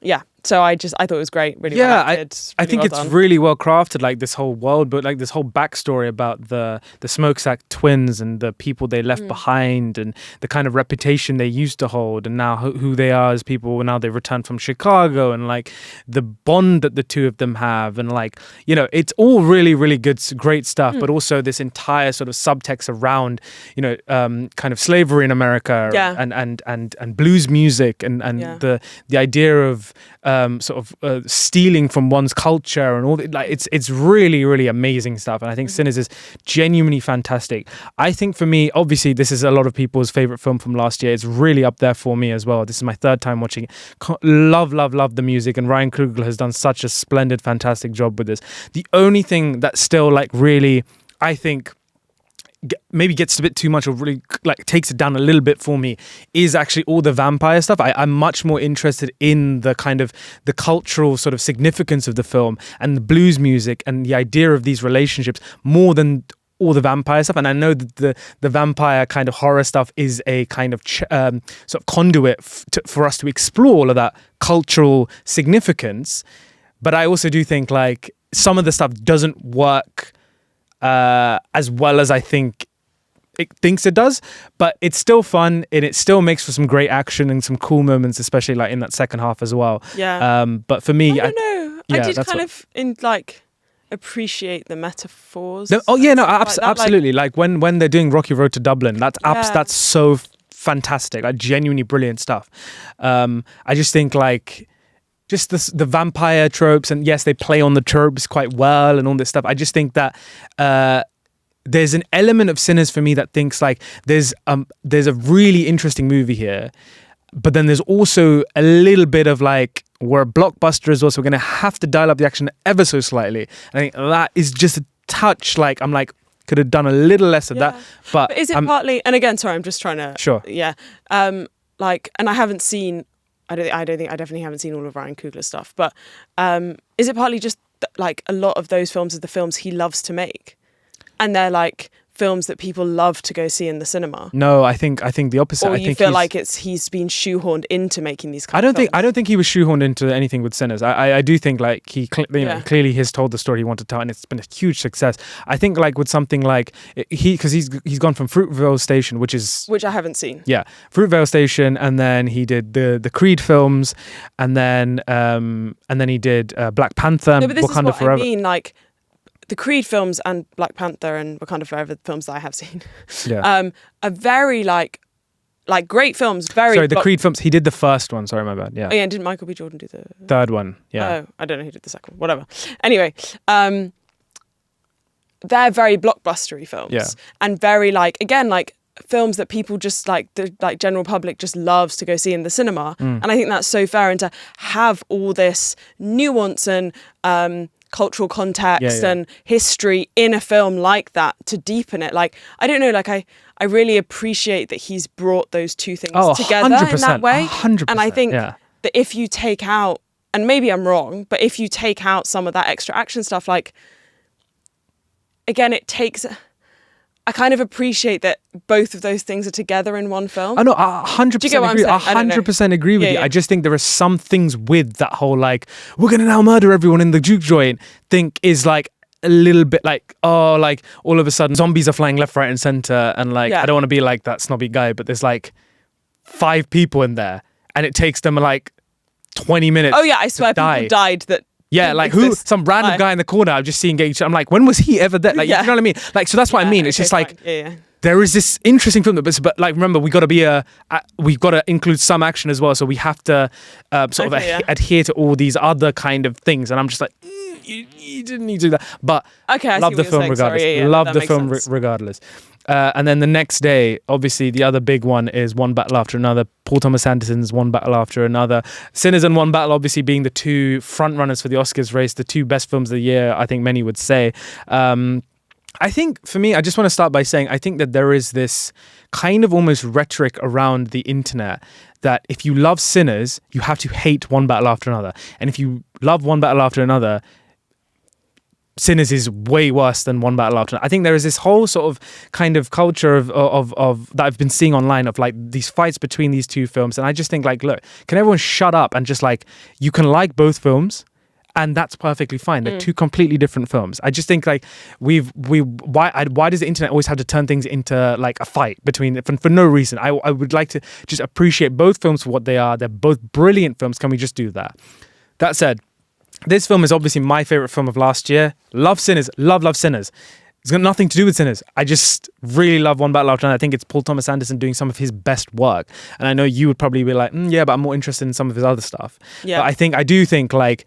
yeah. So I thought it was great, really well acted, I really think well it's done. really well crafted, like this whole world, but like this whole backstory about the Smokestack twins and the people they left behind and the kind of reputation they used to hold and now who they are as people now they've returned from Chicago and like the bond that the two of them have and like, you know, it's all really, really good, great stuff, but also this entire sort of subtext around, you know, kind of slavery in America and blues music and the idea of stealing from one's culture and all that. Like it's really, really amazing stuff. And I think Sinners is genuinely fantastic. I think for me, obviously, this is a lot of people's favorite film from last year. It's really up there for me as well. This is my third time watching it. Love the music, and Ryan Coogler has done such a splendid, fantastic job with this. The only thing that still like really, I think, maybe gets a bit too much or really like takes it down a little bit for me is actually all the vampire stuff. I'm much more interested in the kind of the cultural sort of significance of the film and the blues music and the idea of these relationships more than all the vampire stuff. And I know that the vampire kind of horror stuff is a kind of sort of conduit for us to explore all of that cultural significance. But I also do think like some of the stuff doesn't work as well as I think it thinks it does, but it's still fun and it still makes for some great action and some cool moments, especially like in that second half as well. Yeah. But for me, I don't know. yeah, I did that's kind what- of appreciate the metaphors. No, and stuff like that. absolutely. Like when they're doing Rocky Road to Dublin, that's that's so fantastic. Like genuinely brilliant stuff. I just think like just the vampire tropes, and yes, they play on the tropes quite well and all this stuff. I just think that there's an element of Sinners for me that thinks like there's a really interesting movie here, but then there's also a little bit of like we're a blockbuster as well, so we're gonna have to dial up the action ever so slightly. And I think that is just a touch like I'm like could have done a little less of that. But is it partly? And again, sorry, I'm just trying to. Sure. Yeah. Like, and I haven't seen. I definitely haven't seen all of Ryan Coogler's stuff. But is it partly just like a lot of those films are the films he loves to make, and they're like films that people love to go see in the cinema? No, I think the opposite. Or I you think feel like he's been shoehorned into making these kind of films? I don't think he was shoehorned into anything with Sinners. I do think like he clearly has told the story he wanted to tell, and it's been a huge success. I think like with something like because he's gone from Fruitvale Station, which I haven't seen. Yeah, Fruitvale Station, and then he did the Creed films, and then he did Black Panther and No, but this Wakanda is what Forever. I mean. Like the Creed films and Black Panther and Wakanda Forever, the films that I have seen, Yeah. are very like great films. Sorry, the Creed films. He did the first one. Sorry, my bad. Yeah. Oh yeah, and didn't Michael B. Jordan do the Third one. Yeah. Oh, I don't know who did the second one. Whatever. Anyway, they're very blockbustery films. Yeah. And very like, again, like films that people just like, the like general public just loves to go see in the cinema. And I think that's so fair. And to have all this nuance and cultural context and history in a film like that, to deepen it, like, I don't know, like I really appreciate that he's brought those two things together 100%, in that way. 100%, and I think yeah. that if you take out, and maybe I'm wrong, but if you take out some of that extra action stuff, like, again, it takes... I kind of appreciate that both of those things are together in one film. I know, 100% Do you get what I'm agree. saying? 100% agree with you. Yeah. I just think there are some things with that whole, like, we're going to now murder everyone in the juke joint think is like a little bit like, oh, like all of a sudden zombies are flying left, right and center. And like, I don't want to be like that snobby guy, but there's like 5 people in there and it takes them like 20 minutes. Oh yeah, I swear people died that... Yeah, like who? Some random guy in the corner I've just seen getting... I'm like, when was he ever there? Like, you know what I mean? Like, so that's what I mean. It's just like, there is this interesting film, but like, remember, we've got to include some action as well. So we have to sort of adhere to all these other kind of things. And I'm just like, you didn't need to do that. But I love the film regardless. Love the film regardless. And then the next day, obviously, the other big one is One Battle After Another. Paul Thomas Anderson's One Battle After Another. Sinners and One Battle, obviously, being the 2 front runners for the Oscars race, the 2 best films of the year, I think many would say. I think, for me, I just want to start by saying, I think that there is this kind of almost rhetoric around the internet that if you love Sinners, you have to hate One Battle After Another. And if you love One Battle After Another, Sinners is way worse than One Battle After Another. I think there is this whole sort of kind of culture of that I've been seeing online of like these fights between these 2 films. And I just think like, look, can everyone shut up and just like, you can like both films and that's perfectly fine. They're 2 completely different films. I just think like why does the internet always have to turn things into like a fight between for no reason? I would like to just appreciate both films for what they are. They're both brilliant films. Can we just do that? That said, this film is obviously my favorite film of last year. Love Sinners. Love Sinners. It's got nothing to do with Sinners. I just really love One Battle After Another. I think it's Paul Thomas Anderson doing some of his best work. And I know you would probably be like, yeah, but I'm more interested in some of his other stuff. Yeah. But I do think like,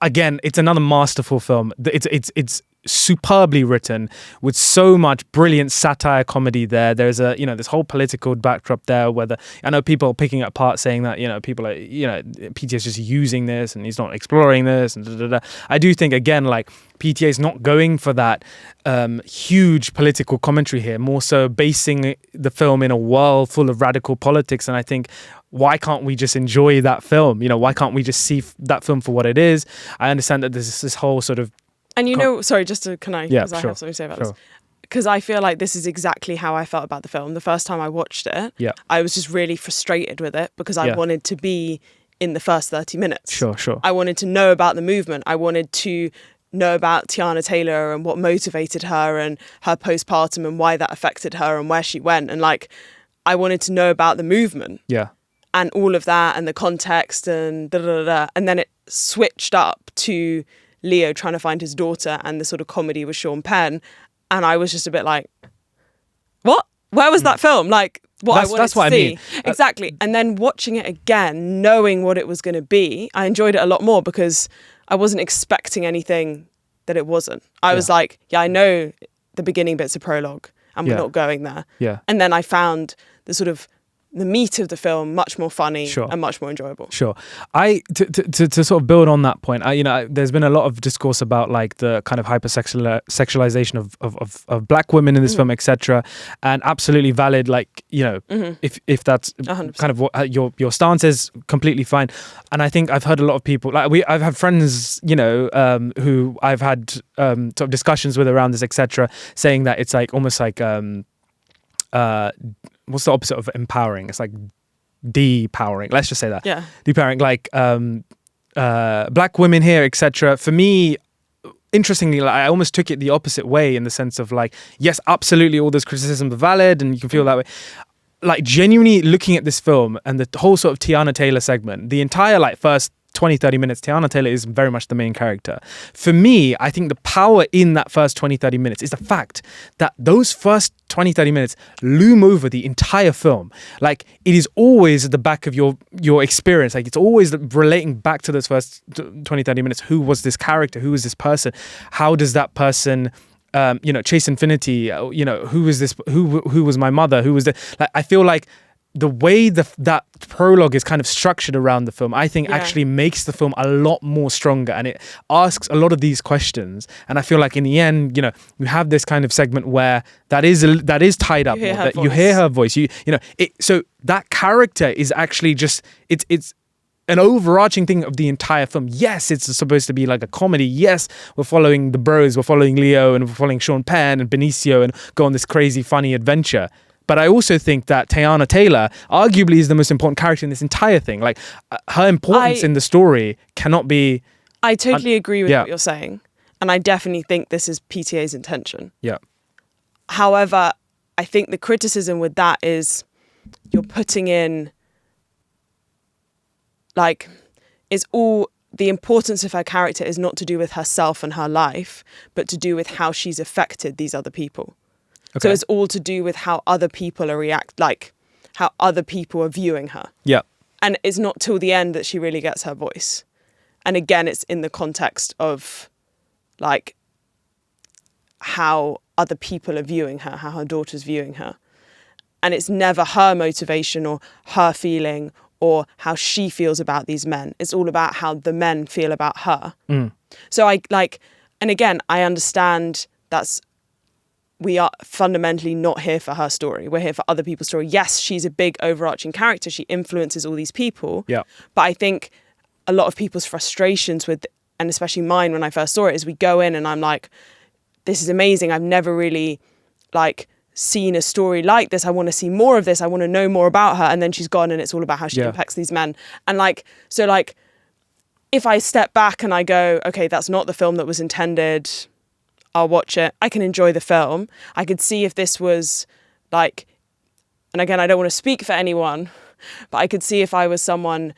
again, it's another masterful film. It's superbly written with so much brilliant satire comedy there. There's this whole political backdrop there where I know people are picking it apart saying that, people are, PTA is just using this and he's not exploring this and da, da, da. I do think, again, like PTA is not going for that huge political commentary here, more so basing the film in a world full of radical politics. And I think, why can't we just enjoy that film? Why can't we just see that film for what it is? I understand that there's this whole sort of... And sorry, just to, can I? Yeah, because I have something to say about this. Because I feel like this is exactly how I felt about the film. The first time I watched it, I was just really frustrated with it because I wanted to be in the first 30 minutes. Sure. I wanted to know about the movement. I wanted to know about Tiana Taylor and what motivated her and her postpartum and why that affected her and where she went. And like, I wanted to know about the movement. Yeah. And all of that and the context and da-da-da-da. And then it switched up to Leo trying to find his daughter and the sort of comedy with Sean Penn. And I was just a bit like, what? Where was that film? Like, that's what I mean. Exactly. And then watching it again, knowing what it was going to be, I enjoyed it a lot more because I wasn't expecting anything that it wasn't. I was like, I know the beginning bit's a prologue and we're not going there. Yeah. And then I found the sort of the meat of the film much more funny and much more enjoyable. Sure. To sort of build on that point, there's been a lot of discourse about like the kind of hypersexualization of black women in this film, etc. And absolutely valid. Like, if that's 100%. Kind of what your stance is, completely fine. And I think I've heard a lot of people like I've had friends, who I've had sort of discussions with around this, etc., saying that it's like almost like what's the opposite of empowering? It's like depowering. Let's just say that. Yeah. Depowering, like black women here, etc. For me, interestingly, like, I almost took it the opposite way in the sense of like, yes, absolutely, all those criticisms are valid and you can feel that way. Like genuinely looking at this film and the whole sort of Tiana Taylor segment, the entire like first 20, 30 minutes, Teyana Taylor is very much the main character. For me, I think the power in that first 20, 30 minutes is the fact that those first 20, 30 minutes loom over the entire film. Like, it is always at the back of your experience. Like, it's always relating back to those first 20, 30 minutes. Who was this character? Who is this person? How does that person... Chase Infinity, who was this, who was my mother, who was the, like, I feel like the way that prologue is kind of structured around the film, I think actually makes the film a lot more stronger, and it asks a lot of these questions. And I feel like in the end, you have this kind of segment where that is tied up, you hear her voice, so that character is actually just, it's an overarching thing of the entire film. Yes, it's supposed to be like a comedy. Yes, we're following the bros, we're following Leo, and we're following Sean Penn and Benicio, and go on this crazy, funny adventure. But I also think that Teyana Taylor arguably is the most important character in this entire thing. Like, her importance in the story cannot be... I totally agree with what you're saying. And I definitely think this is PTA's intention. Yeah. However, I think the criticism with that is you're putting in... Like, it's all, the importance of her character is not to do with herself and her life, but to do with how she's affected these other people. Okay. So it's all to do with how other people are how other people are viewing her. Yeah. And it's not till the end that she really gets her voice. And again, it's in the context of, like, how other people are viewing her, how her daughter's viewing her. And it's never her motivation or her feeling or how she feels about these men. It's all about how the men feel about her. So and again, I understand we are fundamentally not here for her story. We're here for other people's story. Yes, she's a big overarching character. She influences all these people. Yeah. But I think a lot of people's frustrations with, and especially mine when I first saw it, is we go in and I'm like, this is amazing. I've never really seen a story like this. I want to see more of this. I want to know more about her. And then she's gone and it's all about how she impacts these men. And if I step back and I go, okay, that's not the film that was intended, I'll watch it. I can enjoy the film. I could see if this was and again, I don't want to speak for anyone, but I could see if I was someone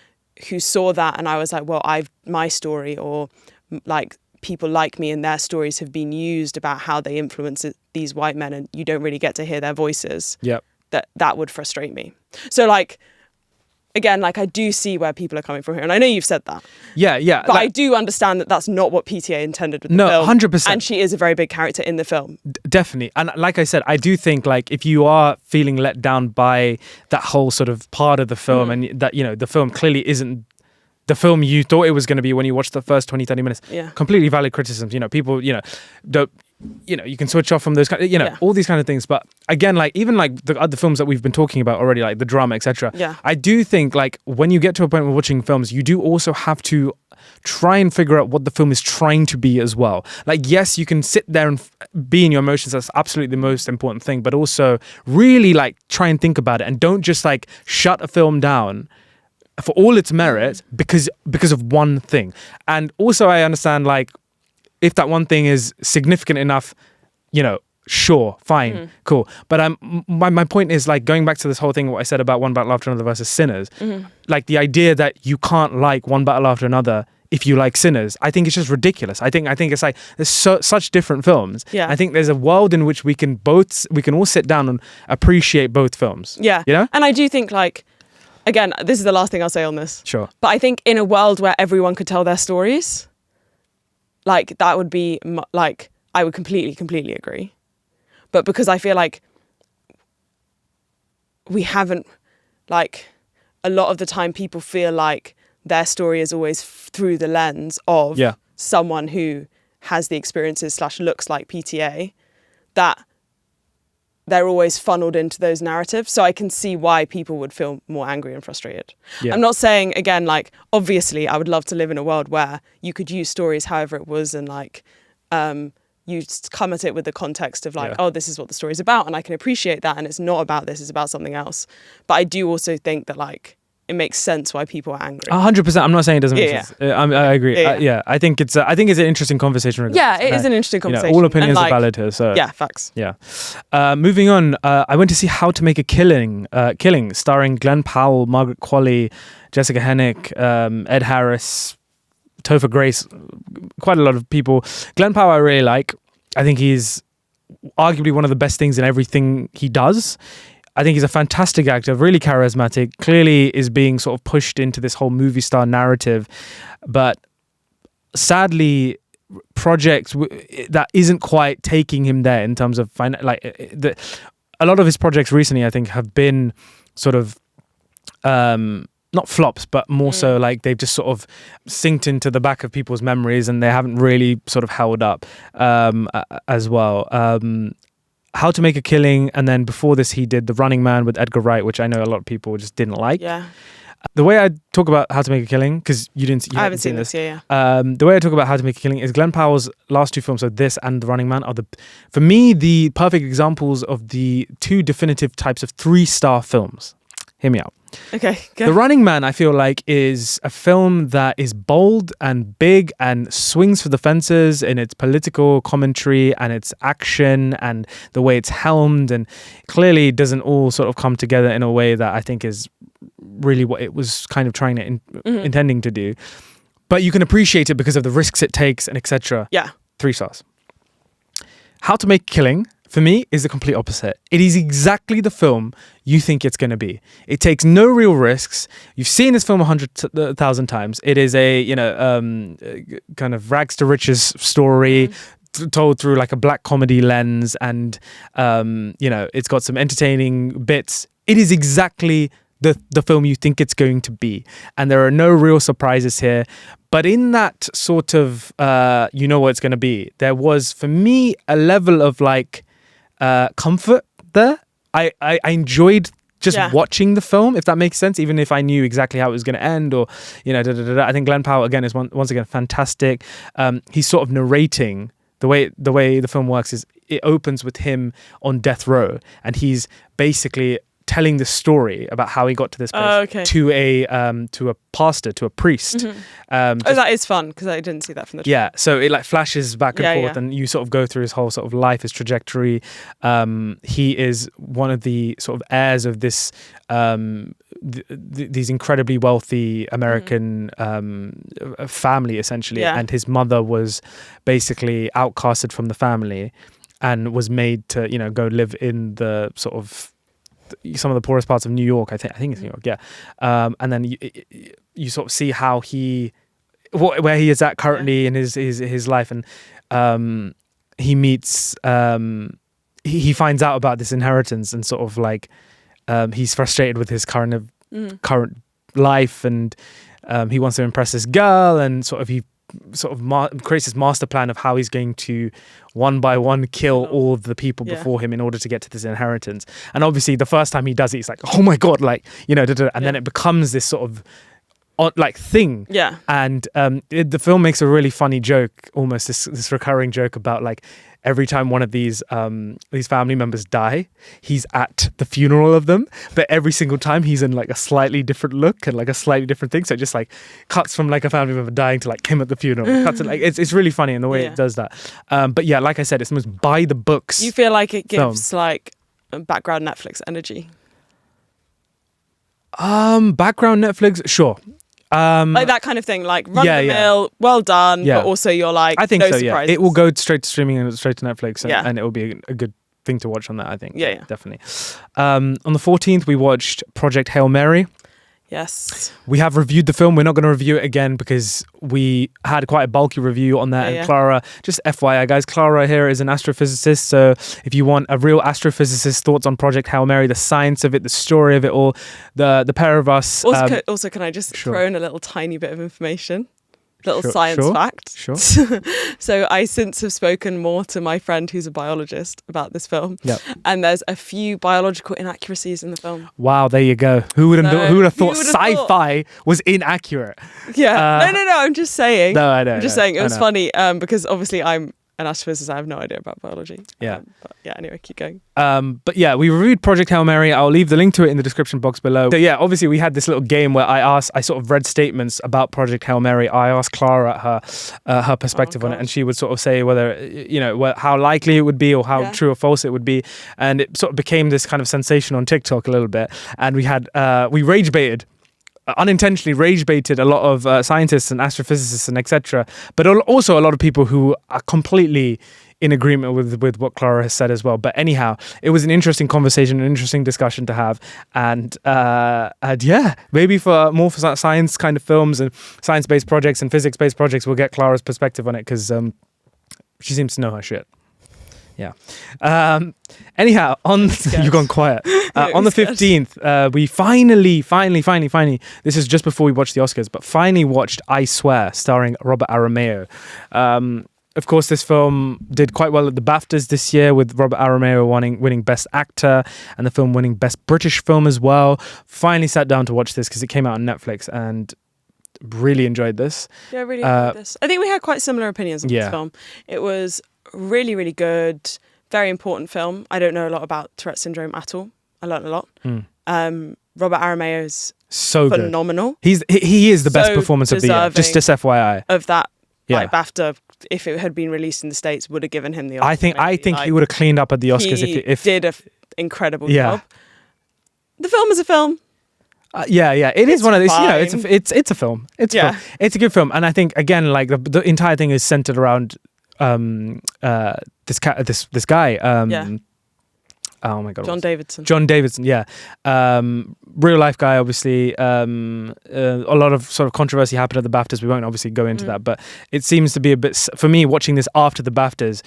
who saw that and I was like, well, my story or people like me and their stories have been used about how they influence these white men and you don't really get to hear their voices. Yep. That would frustrate me. So again, I do see where people are coming from here. And I know you've said that. Yeah. But I do understand that that's not what PTA intended with the film. No, 100%. And she is a very big character in the film. Definitely. And like I said, I do think if you are feeling let down by that whole sort of part of the film and that, the film clearly isn't the film you thought it was going to be when you watched the first 20, 30 minutes. Yeah. Completely valid criticisms. People, don't, you can switch off from those all these kind of things. But again, even the other films that we've been talking about already, like the drama, etc. Yeah. I do think when you get to a point where watching films, you do also have to try and figure out what the film is trying to be as well. Yes, you can sit there and be in your emotions. That's absolutely the most important thing. But also really try and think about it and don't just shut a film down for all its merit because of one thing. And also I understand if that one thing is significant enough, sure, fine, cool. But my point is going back to this whole thing, what I said about One Battle After Another versus Sinners, the idea that you can't like One Battle After Another if you like Sinners, I think it's just ridiculous. I think it's there's such different films. Yeah. I think there's a world in which we can all sit down and appreciate both films. Yeah. And I do think again, this is the last thing I'll say on this. Sure. But I think in a world where everyone could tell their stories, that would be I would completely agree. But because I feel we haven't a lot of the time people feel their story is always through the lens of someone who has the experiences / looks like PTA, that they're always funneled into those narratives. So I can see why people would feel more angry and frustrated. Yeah. I'm not saying, again, obviously I would love to live in a world where you could use stories however it was and you come at it with the context of oh, this is what the story's about and I can appreciate that and it's not about this, it's about something else. But I do also think that it makes sense why people are angry. 100%. I'm not saying it doesn't make sense. I agree. Yeah. I think it's an interesting conversation. Yeah, it is an interesting conversation. All opinions are valid here. So yeah, facts. Yeah. Moving on, I went to see How to Make a Killing, starring Glenn Powell, Margaret Qualley, Jessica Hennick, Ed Harris, Topher Grace, quite a lot of people. Glenn Powell I really like. I think he's arguably one of the best things in everything he does. I think he's a fantastic actor, really charismatic, clearly is being sort of pushed into this whole movie star narrative. But sadly, projects that isn't quite taking him there in terms of a lot of his projects recently, I think, have been sort of not flops, but more so like they've just sort of synced into the back of people's memories, and they haven't really sort of held up as well. How to Make a Killing, and then before this he did The Running Man with Edgar Wright, which I know a lot of people just didn't like. Yeah. The way I talk about How to Make a Killing, because you haven't I haven't seen this. Yeah. The way I talk about How to Make a Killing is Glenn Powell's last two films, so this and The Running Man, are for me the perfect examples of the two definitive types of 3-star films. Hear me out. Okay, go. The Running Man, I feel like, is a film that is bold and big and swings for the fences in its political commentary and its action and the way it's helmed, and clearly doesn't all sort of come together in a way that I think is really what it was kind of trying to intending to do. But you can appreciate it because of the risks it takes and etc. Yeah. 3 stars. How to Make a Killing, for me, is the complete opposite. It is exactly the film you think it's going to be. It takes no real risks. You've seen this film 100,000 times. It is a, kind of rags to riches story told through like a black comedy lens, and, it's got some entertaining bits. It is exactly the film you think it's going to be. And there are no real surprises here. But in that sort of, you know what it's going to be, there was, for me, a level of like, comfort there. I enjoyed just watching the film, if that makes sense, even if I knew exactly how it was going to end, or I think Glenn Powell again is once again fantastic. He's sort of narrating the way the film works is it opens with him on death row, and he's basically telling the story about how he got to this place to a pastor, to a priest. That is fun, because I didn't see that from the trailer. Yeah, so it like flashes back and forth, and you sort of go through his whole sort of life, his trajectory. He is one of the sort of heirs of this these incredibly wealthy American family, essentially, and his mother was basically outcasted from the family and was made to go live in the sort of some of the poorest parts of New York. I think it's New York, yeah. And then you sort of see how where he is at currently in his life, and he meets he finds out about this inheritance, and sort of like he's frustrated with his current life, and he wants to impress this girl, and he creates this master plan of how he's going to one by one kill all of the people before him in order to get to this inheritance. And obviously the first time he does it, he's like, oh my god, like and then it becomes this sort of like thing. Yeah. And the film makes a really funny joke, almost this recurring joke about like every time one of these family members die, he's at the funeral of them, but every single time he's in like a slightly different look and like a slightly different thing. So it just like cuts from like a family member dying to like him at the funeral. Cuts like it's really funny in the way it does that. But yeah, like I said, it's the most by the books. You feel like it gives like background Netflix energy? Background Netflix, sure. Like that kind of thing, like run the mill, well done, but also you're like, I think no so, surprises. yeah. It will go straight to streaming and straight to Netflix, and it will be a good thing to watch on that, I think. Yeah. Definitely. On the 14th, we watched Project Hail Mary. Yes. We have reviewed the film. We're not going to review it again because we had quite a bulky review on that. And Clara, just FYI guys, Clara here is an astrophysicist. So if you want a real astrophysicist thoughts on Project Hail Mary, the science of it, the story of it all, the pair of us. Also, can I just throw in a little tiny bit of information? Little science fact. Sure. So I since have spoken more to my friend who's a biologist about this film. Yep. And there's a few biological inaccuracies in the film. Wow, there you go. Who would have thought Sci-Fi was inaccurate? Yeah. No, I'm just saying. No, I know. I'm just saying it was funny because obviously I'm an astrophysicist. I have no idea about biology. Yeah. But yeah, anyway, keep going. But yeah, we reviewed Project Hail Mary. I'll leave the link to it in the description box below. So yeah, obviously we had this little game where I sort of read statements about Project Hail Mary. I asked Clara her perspective on it, and she would sort of say whether, how likely it would be or how true or false it would be. And it sort of became this kind of sensation on TikTok a little bit. And we rage baited. Unintentionally rage baited a lot of scientists and astrophysicists and etc. But also a lot of people who are completely in agreement with what Clara has said as well. But anyhow, it was an interesting conversation, an interesting discussion to have. And yeah, maybe for science kind of films and science-based projects and physics-based projects, we'll get Clara's perspective on it because she seems to know her shit. Yeah. Anyhow, you've gone quiet. On the 15th, we finally, this is just before we watched the Oscars, but finally watched I Swear, starring Robert Aramayo. Of course, this film did quite well at the BAFTAs this year, with Robert Aramayo winning Best Actor and the film winning Best British Film as well. Finally sat down to watch this because it came out on Netflix and really enjoyed this. Yeah, I really enjoyed this. I think we had quite similar opinions on this film. It was really, really good, very important film. I don't know a lot about Tourette syndrome at all. I learned a lot. Robert Aramayo is so phenomenal. Good. He is the best performance of the year, just FYI. Of that, like BAFTA, if it had been released in the States, would have given him the Oscar. I think he would have cleaned up at the Oscars if did an incredible job. The film is a film. It is one of these. It's a film. It's a film. It's a good film, and I think again, like the entire thing is centered around this guy. Oh my god, John Davidson. John Davidson, yeah. Real life guy, obviously. A lot of sort of controversy happened at the BAFTAs. We won't obviously go into that, but it seems to be a bit, for me, watching this after the BAFTAs,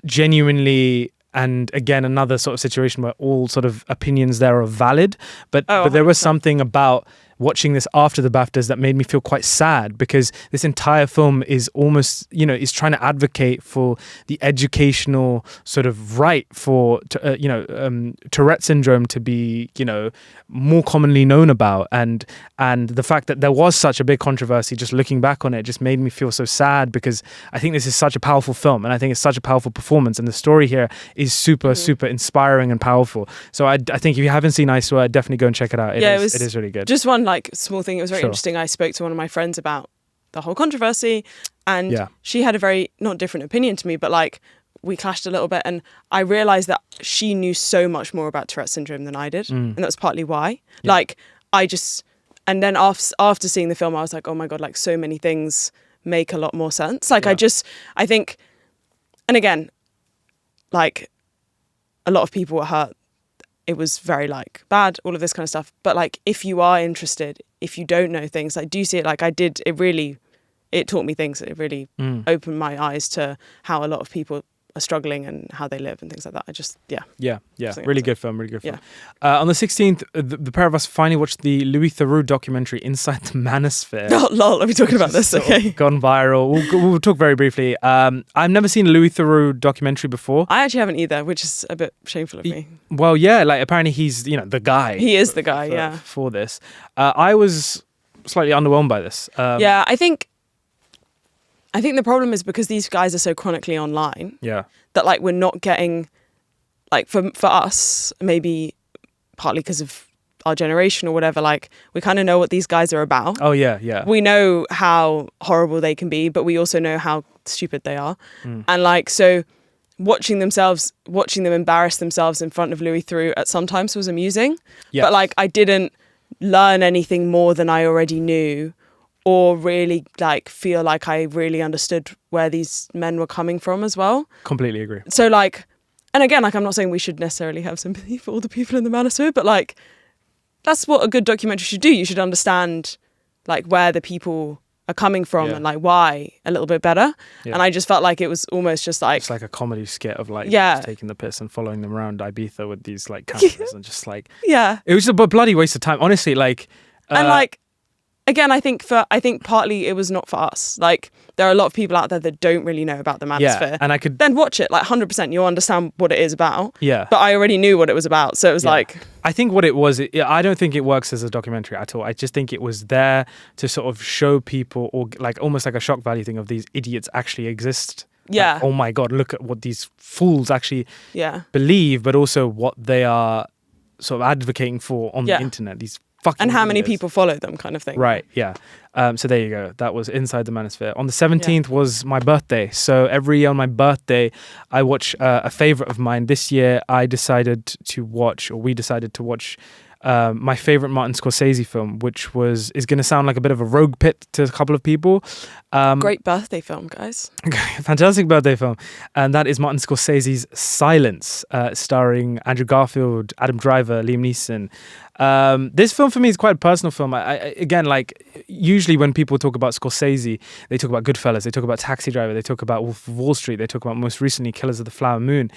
genuinely. And again, another sort of situation where all sort of opinions there are valid, but there was something about watching this after the BAFTAs that made me feel quite sad, because this entire film is almost, is trying to advocate for the educational sort of right for, Tourette syndrome to be, more commonly known about. And the fact that there was such a big controversy, just looking back on it, just made me feel so sad, because I think this is such a powerful film and I think it's such a powerful performance. And the story here is super, super inspiring and powerful. So I think if you haven't seen I Swear, definitely go and check it out. It is really good. Just one small thing. It was very interesting. I spoke to one of my friends about the whole controversy, and she had a very not different opinion to me, but like we clashed a little bit, and I realized that she knew so much more about Tourette syndrome than I did, and that's partly why. And then after seeing the film, I was like, oh my god, like so many things make a lot more sense. Like I think, and again, like a lot of people were hurt. It was very like bad, all of this kind of stuff. But like, if you are interested, if you don't know things, like, do you see it? Like I did, it taught me things. It really opened my eyes to how a lot of people are struggling and how they live and things like that. Really good film. On the 16th, the pair of us finally watched the Louis Theroux documentary Inside the Manosphere. Oh lol, are we talking about this? Okay, gone viral. We'll talk very briefly. I've never seen a Louis Theroux documentary before. I actually haven't either, which is a bit shameful of me. Well, yeah, like apparently he's the guy. He is the guy, for this. I was slightly underwhelmed by this. I think the problem is because these guys are so chronically online. Yeah. That like we're not getting, like for us, maybe partly because of our generation or whatever, like we kind of know what these guys are about. Oh yeah. We know how horrible they can be, but we also know how stupid they are. And like, so watching them embarrass themselves in front of Louis Theroux at sometimes was amusing. Yeah. But like I didn't learn anything more than I already knew, or really like feel like I really understood where these men were coming from as well. Completely agree. So like, and again, like I'm not saying we should necessarily have sympathy for all the people in the Manosphere, but like that's what a good documentary should do. You should understand like where the people are coming from and like why a little bit better. Yeah. And I just felt like it was almost just like... It's like a comedy skit of like just taking the piss and following them around Ibiza with these like cameras and just like... Yeah. It was a bloody waste of time. Honestly, like... and like... Again, I think partly it was not for us. Like, there are a lot of people out there that don't really know about the Manosphere. And I could... Then watch it, like 100%. You'll understand what it is about. Yeah. But I already knew what it was about. So it was like... I think what it was, I don't think it works as a documentary at all. I just think it was there to sort of show people, or like almost like a shock value thing of these idiots actually exist Yeah. Like, oh my God, look at what these fools actually Yeah. believe, but also what they are sort of advocating for on the internet. These fucking And how many idiots. people follow them, kind of thing. Right, yeah. So there you go. That was Inside the Manosphere. On the 17th was my birthday. So every year on my birthday, I watch a favorite of mine. This year, we decided to watch my favorite Martin Scorsese film, which is going to sound like a bit of a rogue pit to a couple of people. Great birthday film, guys. Fantastic birthday film. And that is Martin Scorsese's Silence, starring Andrew Garfield, Adam Driver, Liam Neeson. This film for me is quite a personal film. Again, like usually when people talk about Scorsese, they talk about Goodfellas, they talk about Taxi Driver, they talk about Wolf of Wall Street, they talk about most recently Killers of the Flower Moon,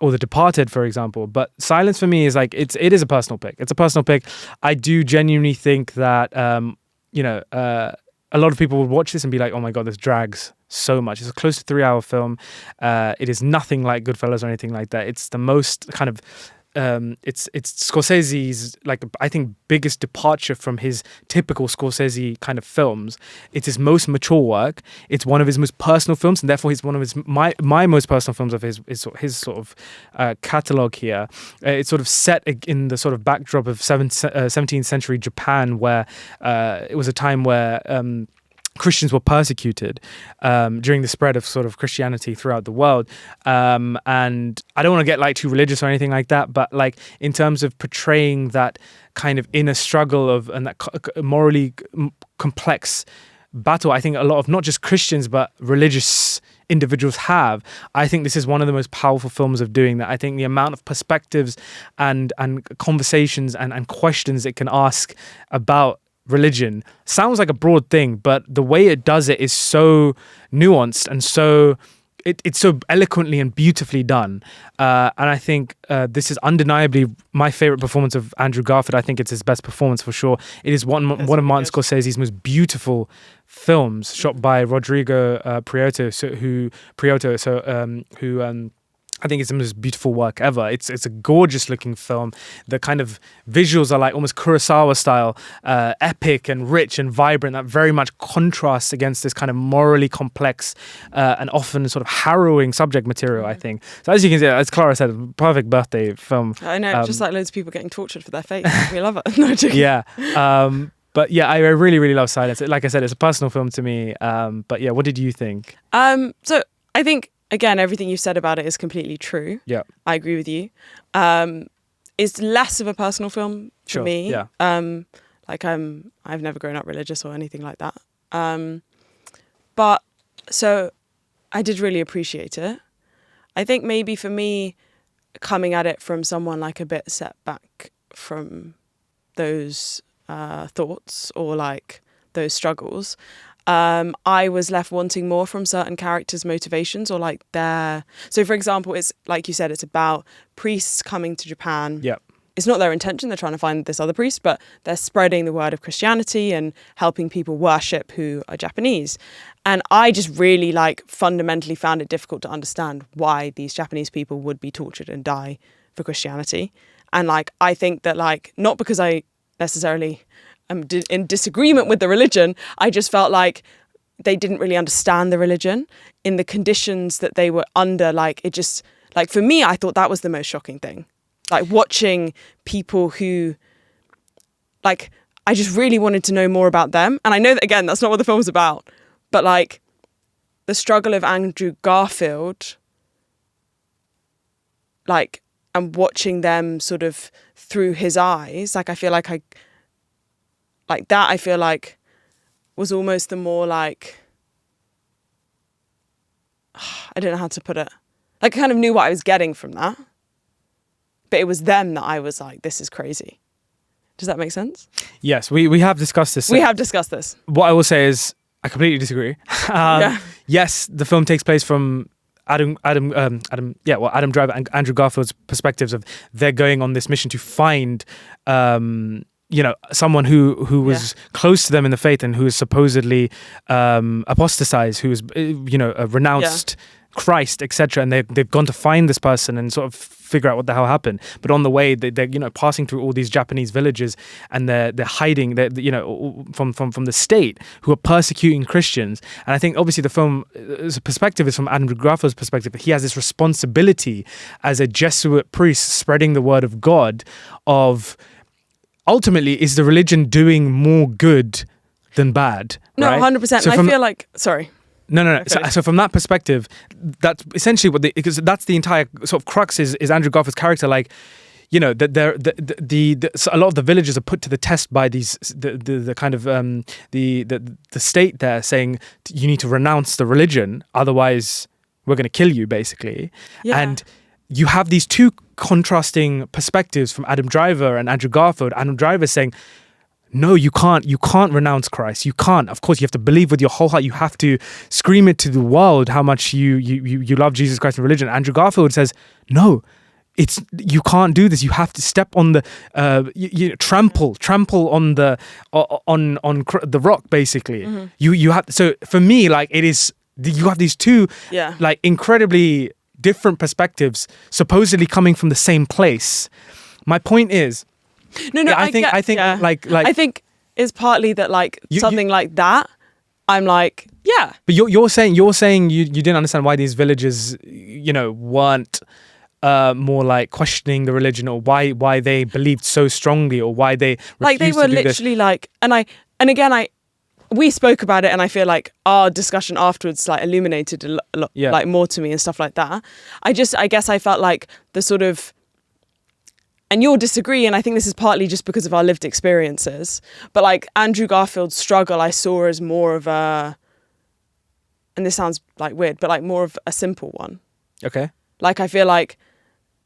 or The Departed, for example. But Silence for me is like it is a personal pick. It's a personal pick. I do genuinely think that a lot of people would watch this and be like, oh my God, this drags so much. It's a close to 3-hour film. It is nothing like Goodfellas or anything like that. It's the most kind of it's Scorsese's, like, I think, biggest departure from his typical Scorsese kind of films. It's his most mature work. It's one of his most personal films, and therefore he's one of my most personal films of his sort of catalog here. It's sort of set in the sort of backdrop of 17th century Japan, where it was a time where Christians were persecuted during the spread of sort of Christianity throughout the world. And I don't want to get like too religious or anything like that, but like in terms of portraying that kind of inner struggle and that morally complex battle, I think a lot of not just Christians, but religious individuals have. I think this is one of the most powerful films of doing that. I think the amount of perspectives and conversations and questions it can ask about religion sounds like a broad thing, but the way it does it is so nuanced and so it's so eloquently and beautifully done. And I think this is undeniably my favorite performance of Andrew Garfield. I think it's his best performance for sure. It is one of Martin Scorsese's most beautiful films, shot by Rodrigo Prieto, who I think it's the most beautiful work ever. It's a gorgeous looking film. The kind of visuals are like almost Kurosawa style, epic and rich and vibrant, that very much contrasts against this kind of morally complex and often sort of harrowing subject material, I think. So as you can see, as Clara said, perfect birthday film. I know, just like loads of people getting tortured for their faith. We love it. No, yeah. But yeah, I really, really love Silence. Like I said, it's a personal film to me. But yeah, what did you think? So I think, again, everything you said about it is completely true. Yeah. I agree with you. It's less of a personal film for me. Yeah. I've never grown up religious or anything like that. But so I did really appreciate it. I think maybe for me, coming at it from someone like a bit set back from those thoughts or like those struggles, I was left wanting more from certain characters' motivations or like so for example, it's like you said, it's about priests coming to Japan. Yeah. It's not their intention, they're trying to find this other priest, but they're spreading the word of Christianity and helping people worship who are Japanese. And I just really fundamentally found it difficult to understand why these Japanese people would be tortured and die for Christianity. And I think that not because I necessarily am in disagreement with the religion, I just felt like they didn't really understand the religion in the conditions that they were under. It just, for me, I thought that was the most shocking thing. Watching people who, I just really wanted to know more about them. And I know that, again, that's not what the film's about, but the struggle of Andrew Garfield, and watching them sort of through his eyes, I feel I feel like was almost the more I don't know how to put it. I kind of knew what I was getting from that. But it was them that I was like, this is crazy. Does that make sense? Yes, we have discussed this. We have discussed this. What I will say is I completely disagree. Yes, the film takes place from Adam Driver and Andrew Garfield's perspectives of they're going on this mission to find someone who was close to them in the faith and who is supposedly apostatized, who is a renounced Christ, etc. And they've gone to find this person and sort of figure out what the hell happened. But on the way, they're passing through all these Japanese villages, and they're hiding, from the state who are persecuting Christians. And I think obviously the film's perspective is from Andrew Garfield's perspective. He has this responsibility as a Jesuit priest spreading the word of God. Of ultimately, is the religion doing more good than bad? No, right? 100%. So I feel like, sorry. No. So from that perspective, that's essentially because that's the entire sort of crux is Andrew Garfield's character. Like, that so a lot of the villagers are put to the test by the kind of the state there saying you need to renounce the religion, otherwise we're going to kill you, basically. Yeah. And you have these two contrasting perspectives from Adam Driver and Andrew Garfield. Adam Driver saying, no, you can't renounce Christ. You can't. Of course, you have to believe with your whole heart. You have to scream it to the world how much you love Jesus Christ and religion. Andrew Garfield says, no, you can't do this. You have to step on the trample on the on the rock, basically. Mm-hmm. You have. So for me, like, it is, you have these two like incredibly different perspectives, supposedly coming from the same place. My point is, I think it's partly that, like, something like that, I'm like, yeah. But you're saying you didn't understand why these villagers, weren't more like questioning the religion, or why they believed so strongly, or why they refused like they were to do literally this. like, we spoke about it, and I feel like our discussion afterwards like illuminated a lot like more to me and stuff like that. I guess I felt like the sort of, and you'll disagree, and I think this is partly just because of our lived experiences, but like Andrew Garfield's struggle I saw as more of a, and this sounds like weird, but like more of a simple one. Okay. Like, I feel like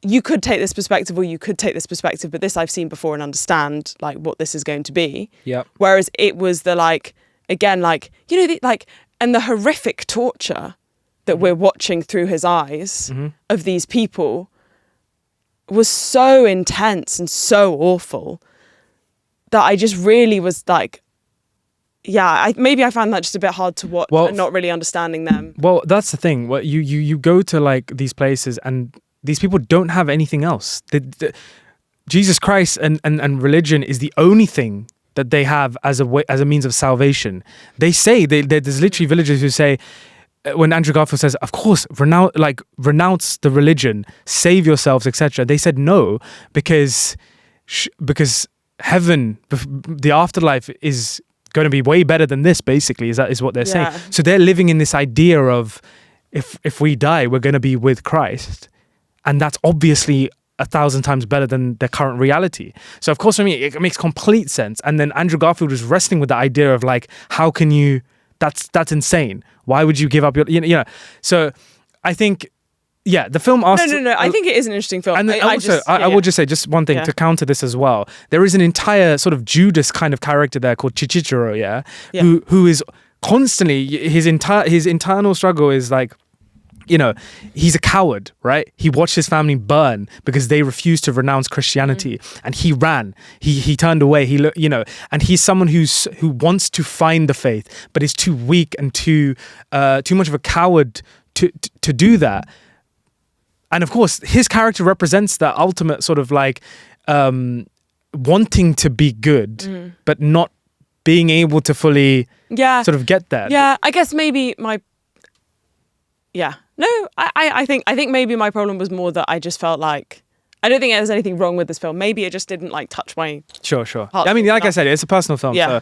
you could take this perspective or you could take this perspective, but this I've seen before and understand like what this is going to be. Yeah. Whereas it was the like, again, like, and the horrific torture that we're watching through his eyes of these people was so intense and so awful that I just really was like, maybe I found that just a bit hard to watch, and not really understanding them. Well, that's the thing. Well, you go to like these places, and these people don't have anything else. Jesus Christ and religion is the only thing that they have as a means of salvation. They say there's literally villagers who say, when Andrew Garfield says, of course, renounce the religion, save yourselves, etc. They said no, because heaven, the afterlife, is going to be way better than this, basically, is what they're saying. So they're living in this idea of, if we die, we're going to be with Christ. And that's obviously 1,000 times better than their current reality. So of course, for me, it makes complete sense. And then Andrew Garfield was wrestling with the idea of like, how can you, that's insane. Why would you give up your, So I think, the film asks... No. I think it is an interesting film. And I will just say just one thing to counter this as well. There is an entire sort of Judas kind of character there called Chichichiro, who is constantly, his internal struggle is like, he's a coward, right? He watched his family burn because they refused to renounce Christianity, and he ran. He turned away. And he's someone who wants to find the faith, but is too weak and too much of a coward to do that. And of course, his character represents the ultimate sort of like wanting to be good, but not being able to fully sort of get there. Yeah, I guess maybe No, I think maybe my problem was more that I just felt like, I don't think there's anything wrong with this film. Maybe it just didn't like touch my Sure. I mean, like I said, it's a personal film. So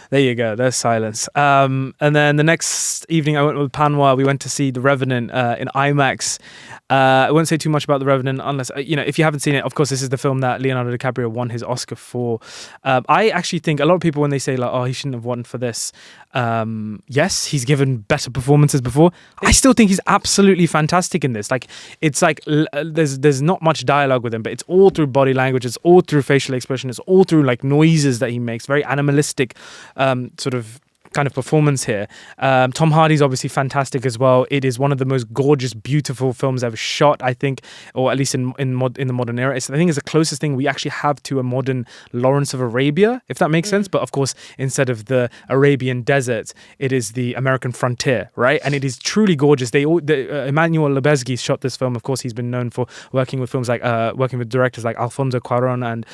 there you go. There's silence. And then the next evening I went with Panwa. We went to see The Revenant in IMAX. I won't say too much about The Revenant unless, if you haven't seen it, of course, this is the film that Leonardo DiCaprio won his Oscar for. I actually think a lot of people, when they say like, oh, he shouldn't have won for this. Yes, he's given better performances before. I still think he's absolutely fantastic in this. Like, it's like there's not much dialogue with him, but it's all through body language, it's all through facial expression, it's all through like noises that he makes, very animalistic sort of kind of performance here. Tom Hardy's obviously fantastic as well. It is one of the most gorgeous, beautiful films ever shot, I think, or at least in the modern era. I think it's the closest thing we actually have to a modern Lawrence of Arabia, if that makes sense. But of course, instead of the Arabian desert, it is the American frontier, right? And it is truly gorgeous. Emmanuel Lubezki shot this film. Of course, he's been known for working with films like working with directors like Alfonso Cuarón and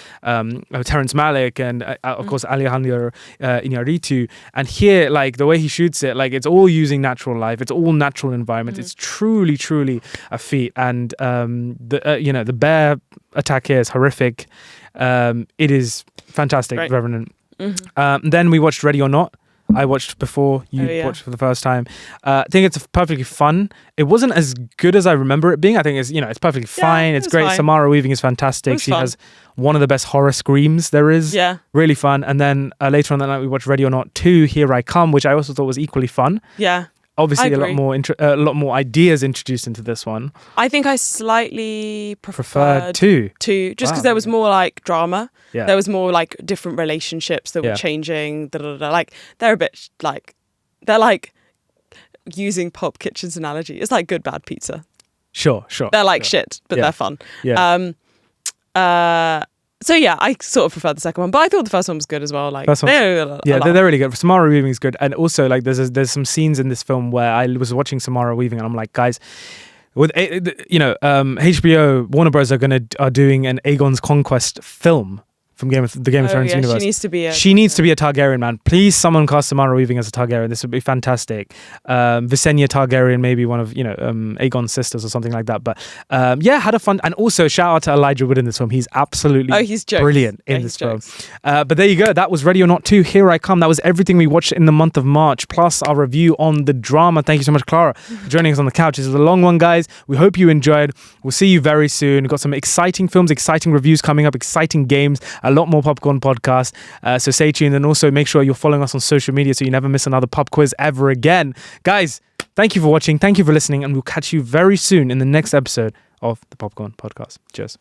Terrence Malick and of course Alejandro Iñárritu. And here, like the way he shoots it, like it's all using natural life, it's all natural environment. It's truly a feat. And the bear attack here is horrific. It is fantastic. Right. Revenant. Then we watched Ready or Not. I watched before you watched for the first time. I think it's perfectly fun. It wasn't as good as I remember it being. I think it's perfectly fine. It's great. Fine. Samara Weaving is fantastic. She has one of the best horror screams there is. Yeah. Really fun. And then later on that night we watched Ready or Not 2, Here I Come, which I also thought was equally fun. Yeah. Obviously, a lot more ideas introduced into this one. I think I slightly preferred 2, just because there was more like drama. Yeah. There was more like different relationships that were changing. Like they're a bit like using Pulp Kitchen's analogy. It's like good bad pizza. Sure. They're like shit, but they're fun. Yeah. So yeah, I sort of prefer the second one, but I thought the first one was good as well. Like, they're really good. Samara Weaving is good, and also like there's some scenes in this film where I was watching Samara Weaving, and I'm like, guys, with HBO, Warner Bros. are doing an Aegon's Conquest film from the Game of Thrones universe. She needs to be a Targaryen, man. Please, someone cast Samara Weaving as a Targaryen. This would be fantastic. Visenya Targaryen, maybe one of Aegon's sisters or something like that. But had a fun. And also shout out to Elijah Wood in this film. He's absolutely brilliant in this film. But there you go. That was Ready or Not 2. Here I Come. That was everything we watched in the month of March, plus our review on the drama. Thank you so much, Clara, for joining us on the couch. This is a long one, guys. We hope you enjoyed. We'll see you very soon. We've got some exciting films, exciting reviews coming up, exciting games. A lot more Popcorn Podcast, so stay tuned, and also make sure you're following us on social media so you never miss another pop quiz ever again. Guys, thank you for watching, thank you for listening, and we'll catch you very soon in the next episode of the Popcorn Podcast. Cheers.